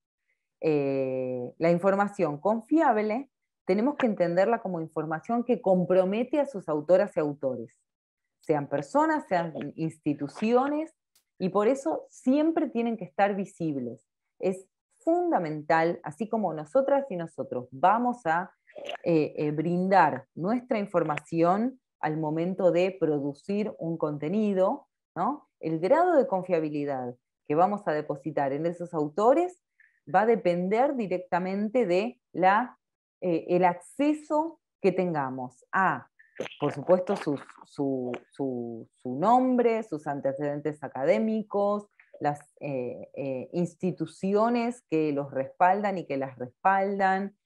La información confiable tenemos que entenderla como información que compromete a sus autoras y autores, sean personas, sean instituciones, y por eso siempre tienen que estar visibles. Es fundamental, así como nosotras y nosotros vamos a brindar nuestra información al momento de producir un contenido, ¿no? El grado de confiabilidad que vamos a depositar en esos autores va a depender directamente de el acceso que tengamos a, por supuesto, su nombre, sus antecedentes académicos, las instituciones que los respaldan y que las respaldan,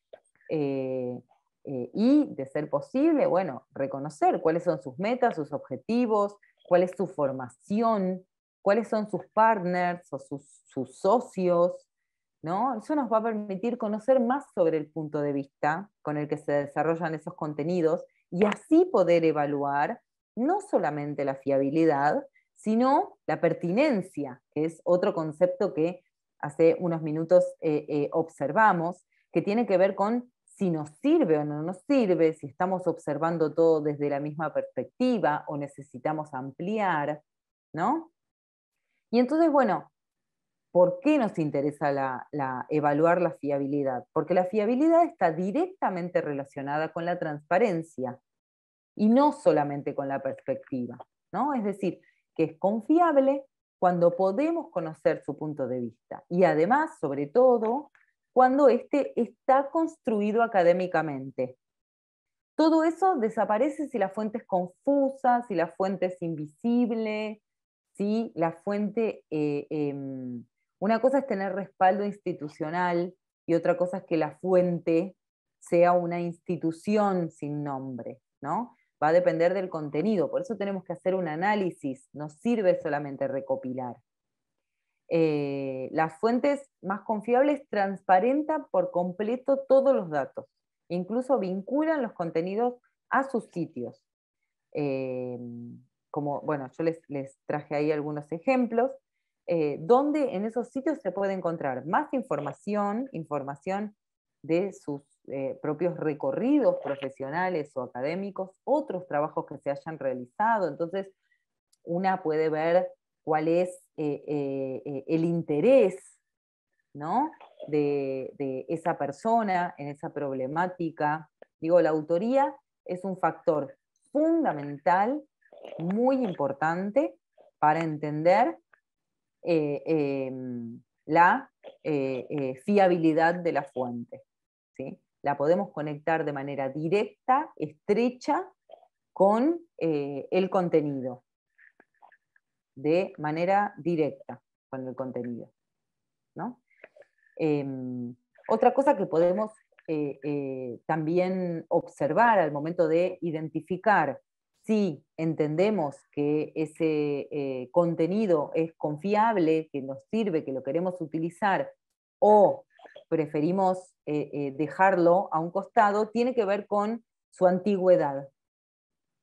y, de ser posible, bueno, reconocer cuáles son sus metas, sus objetivos, cuál es su formación, cuáles son sus partners o sus socios, ¿no? Eso nos va a permitir conocer más sobre el punto de vista con el que se desarrollan esos contenidos y así poder evaluar no solamente la fiabilidad, sino la pertinencia, que es otro concepto que hace unos minutos observamos, que tiene que ver con si nos sirve o no nos sirve, si estamos observando todo desde la misma perspectiva o necesitamos ampliar, ¿no? Y entonces, bueno, ¿por qué nos interesa evaluar la fiabilidad? Porque la fiabilidad está directamente relacionada con la transparencia y no solamente con la perspectiva, ¿no? Es decir, que es confiable cuando podemos conocer su punto de vista y además, sobre todo, cuando éste está construido académicamente. Todo eso desaparece si la fuente es confusa, si la fuente es invisible, si la fuente... una cosa es tener respaldo institucional y otra cosa es que la fuente sea una institución sin nombre, ¿no? Va a depender del contenido, por eso tenemos que hacer un análisis, no sirve solamente recopilar. Las fuentes más confiables transparentan por completo todos los datos, incluso vinculan los contenidos a sus sitios. Como, bueno, yo les traje ahí algunos ejemplos, donde en esos sitios se puede encontrar más información de sus propios recorridos profesionales o académicos, otros trabajos que se hayan realizado. Entonces, una puede ver cuál es el interés, ¿no?, de esa persona en esa problemática. Digo, la autoría es un factor fundamental, muy importante, para entender la fiabilidad de la fuente, ¿sí? La podemos conectar de manera directa, estrecha, con el contenido, de manera directa con el contenido, ¿no? Otra cosa que podemos también observar al momento de identificar si entendemos que ese contenido es confiable, que nos sirve, que lo queremos utilizar, o preferimos dejarlo a un costado, tiene que ver con su antigüedad,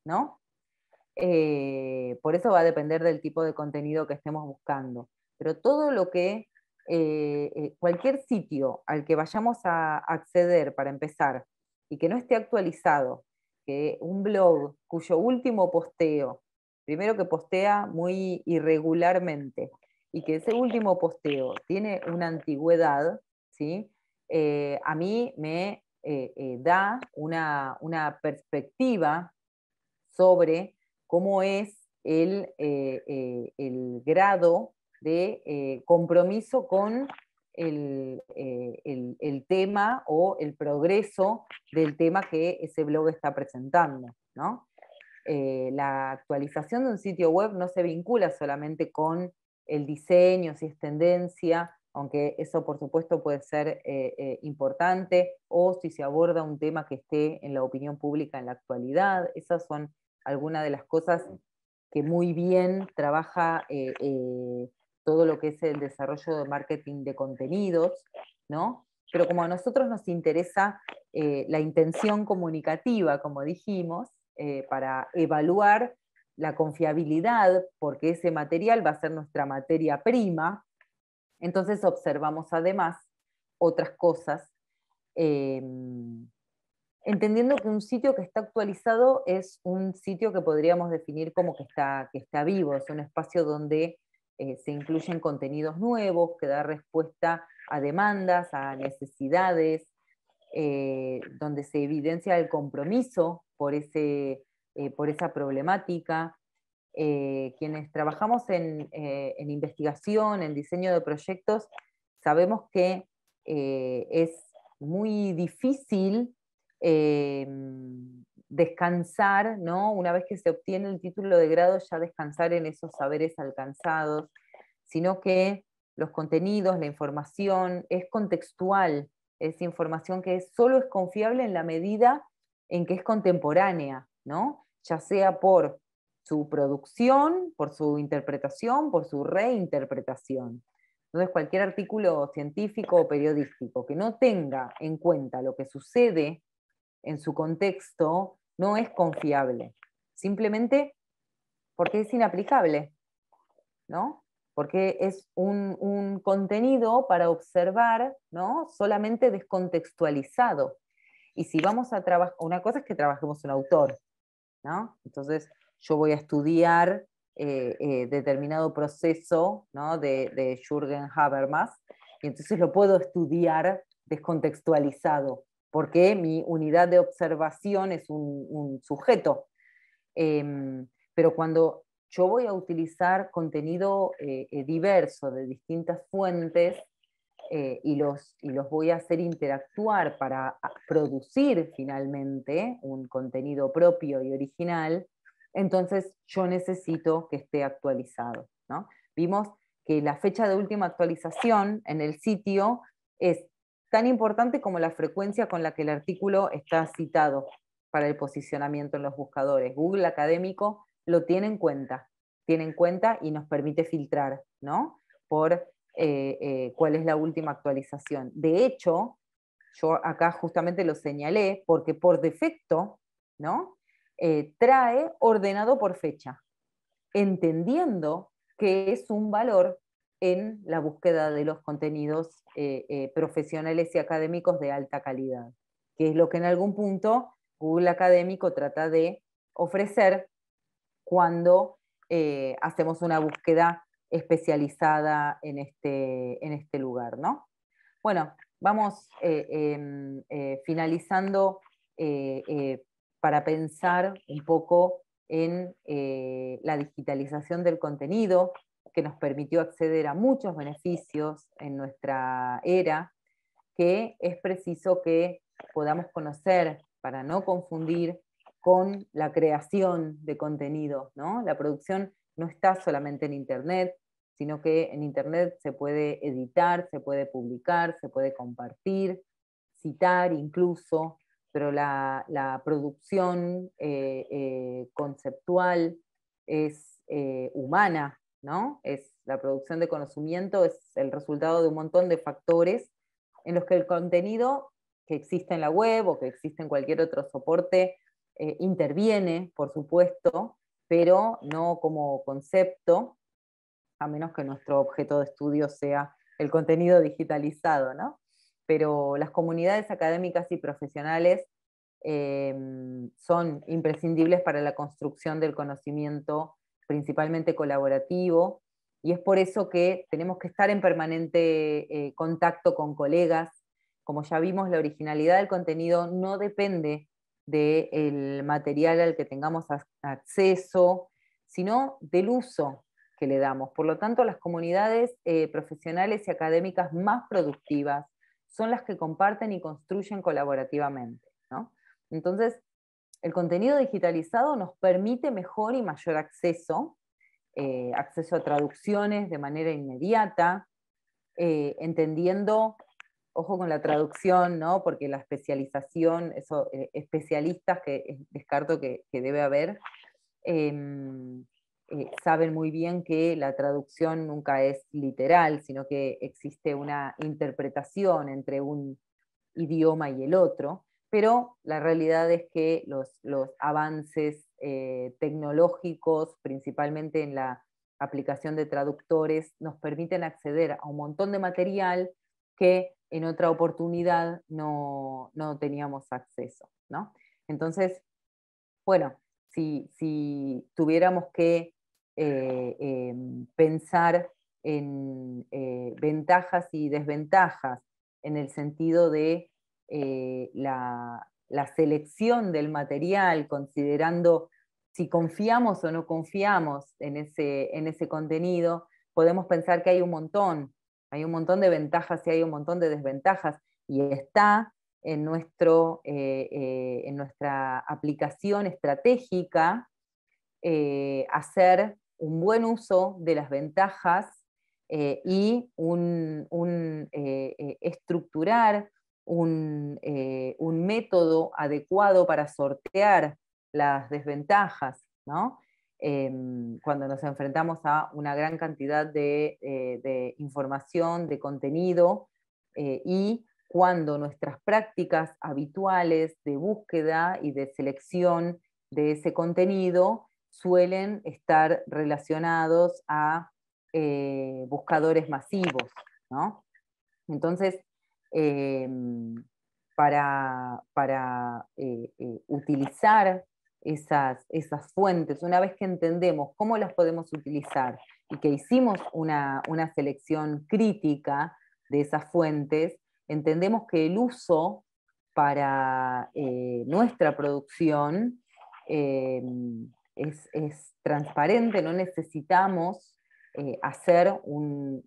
¿no? Por eso va a depender del tipo de contenido que estemos buscando. Pero todo lo que, cualquier sitio al que vayamos a acceder para empezar y que no esté actualizado, que un blog cuyo último posteo, primero que postea muy irregularmente, y que ese último posteo tiene una antigüedad, ¿sí? A mí me da una perspectiva sobre cómo es el grado de compromiso con el tema o el progreso del tema que ese blog está presentando, ¿no? La actualización de un sitio web no se vincula solamente con el diseño, si es tendencia, aunque eso por supuesto puede ser importante, o si se aborda un tema que esté en la opinión pública en la actualidad. Esas son algunas de las cosas que muy bien trabaja todo lo que es el desarrollo de marketing de contenidos, ¿no? Pero como a nosotros nos interesa la intención comunicativa, como dijimos, para evaluar la confiabilidad, porque ese material va a ser nuestra materia prima, entonces observamos además otras cosas, eh, entendiendo que un sitio que está actualizado es un sitio que podríamos definir como que está vivo, es un espacio donde se incluyen contenidos nuevos, que da respuesta a demandas, a necesidades, donde se evidencia el compromiso por esa problemática. Quienes trabajamos en investigación, en diseño de proyectos, sabemos que es muy difícil eh, descansar, ¿no? Una vez que se obtiene el título de grado, ya descansar en esos saberes alcanzados, sino que los contenidos, la información es contextual, es información que solo es confiable en la medida en que es contemporánea, ¿no? Ya sea por su producción, por su interpretación, por su reinterpretación. Entonces, cualquier artículo científico o periodístico que no tenga en cuenta lo que sucede en su contexto no es confiable, simplemente porque es inaplicable, ¿no? Porque es un contenido para observar, ¿no? Solamente descontextualizado. Y si vamos a trabajar, una cosa es que trabajemos un autor, ¿no? Entonces yo voy a estudiar determinado proceso, ¿no? de Jürgen Habermas, y entonces lo puedo estudiar descontextualizado, porque mi unidad de observación es un sujeto. Pero cuando yo voy a utilizar contenido diverso de distintas fuentes, y los voy a hacer interactuar para producir finalmente un contenido propio y original, entonces yo necesito que esté actualizado, ¿no? Vimos que la fecha de última actualización en el sitio es tan importante como la frecuencia con la que el artículo está citado para el posicionamiento en los buscadores. Google Académico lo tiene en cuenta y nos permite filtrar, ¿no? Por cuál es la última actualización. De hecho, yo acá justamente lo señalé porque por defecto, ¿no? Trae ordenado por fecha, entendiendo que es un valor en la búsqueda de los contenidos profesionales y académicos de alta calidad, que es lo que en algún punto Google Académico trata de ofrecer cuando hacemos una búsqueda especializada en este lugar, ¿no? Bueno, vamos finalizando para pensar un poco en la digitalización del contenido que nos permitió acceder a muchos beneficios en nuestra era, que es preciso que podamos conocer para no confundir con la creación de contenido, ¿no? La producción no está solamente en Internet, sino que en Internet se puede editar, se puede publicar, se puede compartir, citar incluso. pero la producción conceptual es humana, ¿no? La producción de conocimiento es el resultado de un montón de factores en los que el contenido que existe en la web o que existe en cualquier otro soporte interviene, por supuesto, pero no como concepto, a menos que nuestro objeto de estudio sea el contenido digitalizado, ¿no? Pero las comunidades académicas y profesionales son imprescindibles para la construcción del conocimiento, principalmente colaborativo, y es por eso que tenemos que estar en permanente contacto con colegas. Como ya vimos, la originalidad del contenido no depende del material al que tengamos acceso, sino del uso que le damos. Por lo tanto, las comunidades profesionales y académicas más productivas son las que comparten y construyen colaborativamente, ¿no? Entonces, el contenido digitalizado nos permite mejor y mayor acceso, acceso a traducciones de manera inmediata, entendiendo, ojo con la traducción, ¿no? Porque la especialización, especialistas que descarto que debe haber, saben muy bien que la traducción nunca es literal, sino que existe una interpretación entre un idioma y el otro, pero la realidad es que los avances tecnológicos, principalmente en la aplicación de traductores, nos permiten acceder a un montón de material que en otra oportunidad no teníamos acceso, ¿no? Entonces, bueno, si tuviéramos que pensar en ventajas y desventajas en el sentido de la selección del material, considerando si confiamos o no confiamos en ese contenido, podemos pensar que hay un montón de ventajas y hay un montón de desventajas, y está en nuestra aplicación estratégica hacer un buen uso de las ventajas y estructurar un método adecuado para sortear las desventajas, ¿no? Cuando nos enfrentamos a una gran cantidad de información, de contenido, y cuando nuestras prácticas habituales de búsqueda y de selección de ese contenido suelen estar relacionados a buscadores masivos, ¿no? Entonces, eh, para utilizar esas fuentes, una vez que entendemos cómo las podemos utilizar y que hicimos una selección crítica de esas fuentes, entendemos que el uso para nuestra producción es transparente, no necesitamos hacer un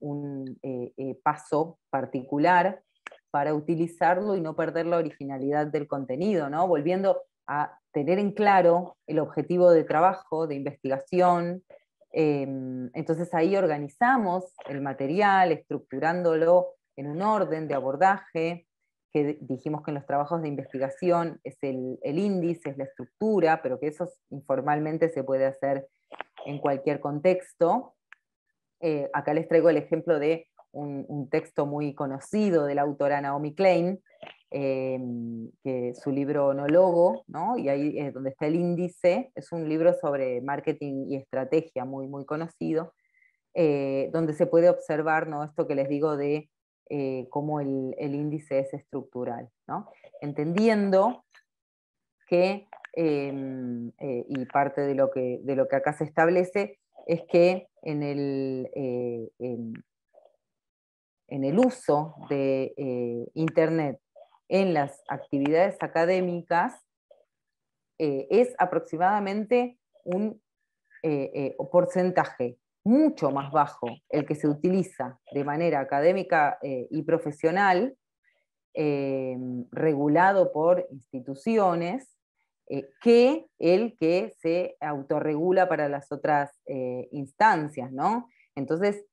paso particular para utilizarlo y no perder la originalidad del contenido, ¿no? Volviendo a tener en claro el objetivo de trabajo, de investigación. Entonces ahí organizamos el material, estructurándolo en un orden de abordaje, que dijimos que en los trabajos de investigación es el índice, es la estructura, pero que eso informalmente se puede hacer en cualquier contexto. Acá les traigo el ejemplo de un texto muy conocido de la autora Naomi Klein, que su libro No Logo, ¿no? Y ahí es donde está el índice, es un libro sobre marketing y estrategia muy, muy conocido, donde se puede observar, ¿no?, esto que les digo de cómo el índice es estructural, ¿no? Entendiendo que, y parte de lo que acá se establece, es que en el uso de Internet en las actividades académicas es aproximadamente un porcentaje mucho más bajo el que se utiliza de manera académica y profesional, regulado por instituciones, que el que se autorregula para las otras instancias, ¿no? Entonces,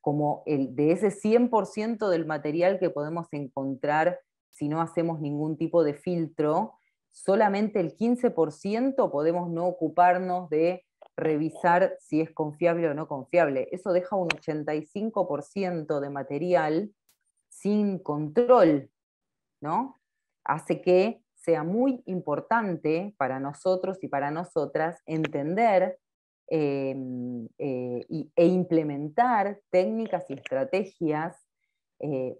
como de ese 100% del material que podemos encontrar si no hacemos ningún tipo de filtro, solamente el 15% podemos no ocuparnos de revisar si es confiable o no confiable. Eso deja un 85% de material sin control, ¿no? Hace que sea muy importante para nosotros y para nosotras entender e implementar técnicas y estrategias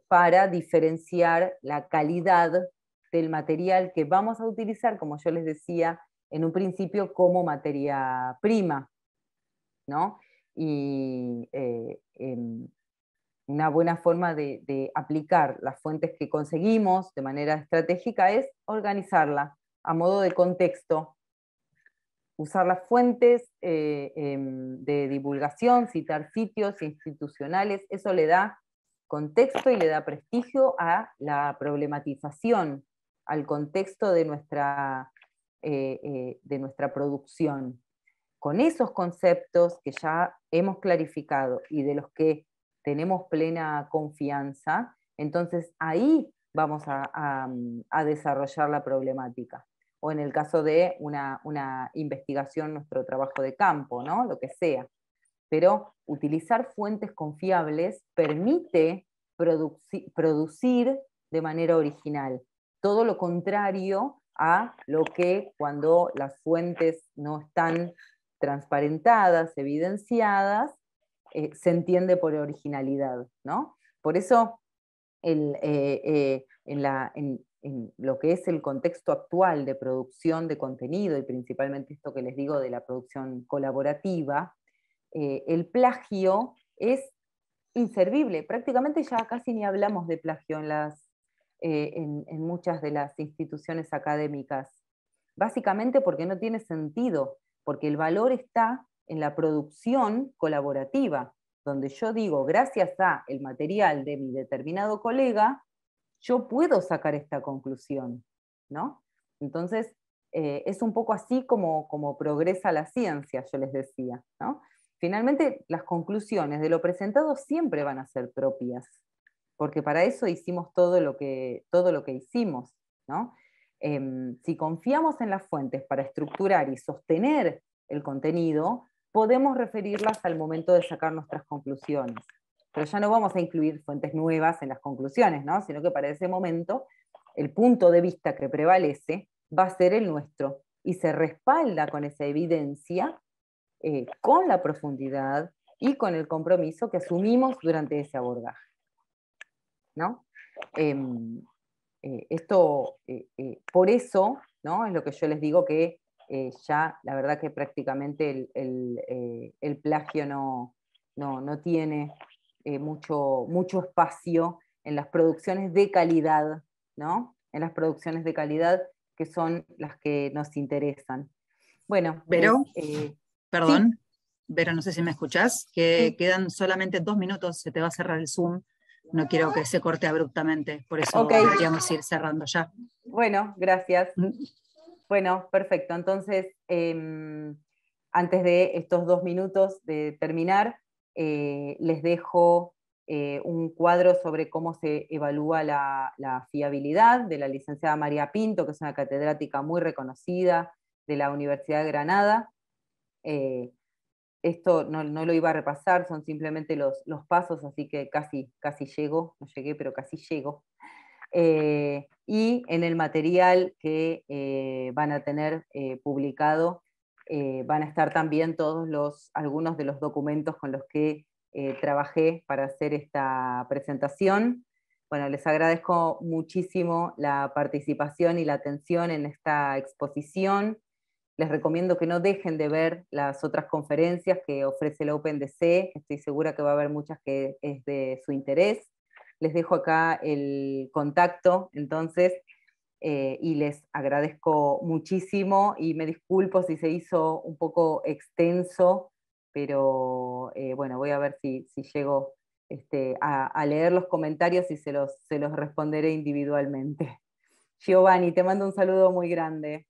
para diferenciar la calidad del material que vamos a utilizar, como yo les decía en un principio, como materia prima, ¿no? Y una buena forma de aplicar las fuentes que conseguimos de manera estratégica es organizarla a modo de contexto, usar las fuentes de divulgación, citar sitios institucionales, eso le da contexto y le da prestigio a la problematización, al contexto de nuestra producción. Con esos conceptos que ya hemos clarificado y de los que tenemos plena confianza, entonces ahí vamos a desarrollar la problemática. O en el caso de una investigación, nuestro trabajo de campo, ¿no? Lo que sea. Pero utilizar fuentes confiables permite producir de manera original. Todo lo contrario a lo que cuando las fuentes no están transparentadas, evidenciadas, se entiende por originalidad, ¿no? Por eso, en lo que es el contexto actual de producción de contenido, y principalmente esto que les digo de la producción colaborativa, el plagio es inservible. Prácticamente ya casi ni hablamos de plagio en muchas de las instituciones académicas. Básicamente porque no tiene sentido, porque el valor está en la producción colaborativa, donde yo digo, gracias a el material de mi determinado colega, yo puedo sacar esta conclusión, ¿no? Entonces, es un poco así como progresa la ciencia, yo les decía, ¿no? Finalmente, las conclusiones de lo presentado siempre van a ser propias, porque para eso hicimos todo lo que hicimos, ¿no? Si confiamos en las fuentes para estructurar y sostener el contenido, podemos referirlas al momento de sacar nuestras conclusiones. Pero ya no vamos a incluir fuentes nuevas en las conclusiones, ¿no? Sino que para ese momento el punto de vista que prevalece va a ser el nuestro y se respalda con esa evidencia, con la profundidad y con el compromiso que asumimos durante ese abordaje, ¿no? Por eso, ¿no? Es lo que yo les digo que ya la verdad que prácticamente el plagio no tiene mucho espacio en las producciones de calidad, ¿no? En las producciones de calidad que son las que nos interesan. Bueno, Vero, perdón, sí. Vero, no sé si me escuchás, que Sí. quedan solamente 2 minutos, se te va a cerrar el Zoom. No quiero que se corte abruptamente, por eso Ok. deberíamos ir cerrando ya. Bueno, gracias. Bueno, perfecto. Entonces, antes de estos 2 minutos de terminar, les dejo un cuadro sobre cómo se evalúa la fiabilidad de la licenciada María Pinto, que es una catedrática muy reconocida de la Universidad de Granada. Esto no lo iba a repasar, son simplemente los pasos, así que casi llego, no llegué, pero casi llego. Y en el material que van a tener publicado van a estar también algunos de los documentos con los que trabajé para hacer esta presentación. Bueno, les agradezco muchísimo la participación y la atención en esta exposición. Les recomiendo que no dejen de ver las otras conferencias que ofrece la OpenDC. Estoy segura que va a haber muchas que es de su interés. Les dejo acá el contacto, entonces, y les agradezco muchísimo y me disculpo si se hizo un poco extenso, pero bueno, voy a ver si llego a leer los comentarios y se los responderé individualmente. Giovanni, te mando un saludo muy grande.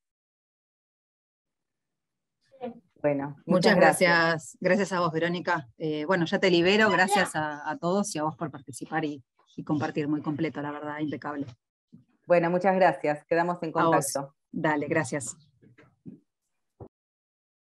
Bueno, muchas Muchas gracias. gracias a vos, Verónica. Bueno, ya te libero, gracias a todos y a vos por participar y compartir, muy completo, la verdad, impecable. Bueno, muchas gracias. Quedamos en A vos. contacto. Dale, gracias.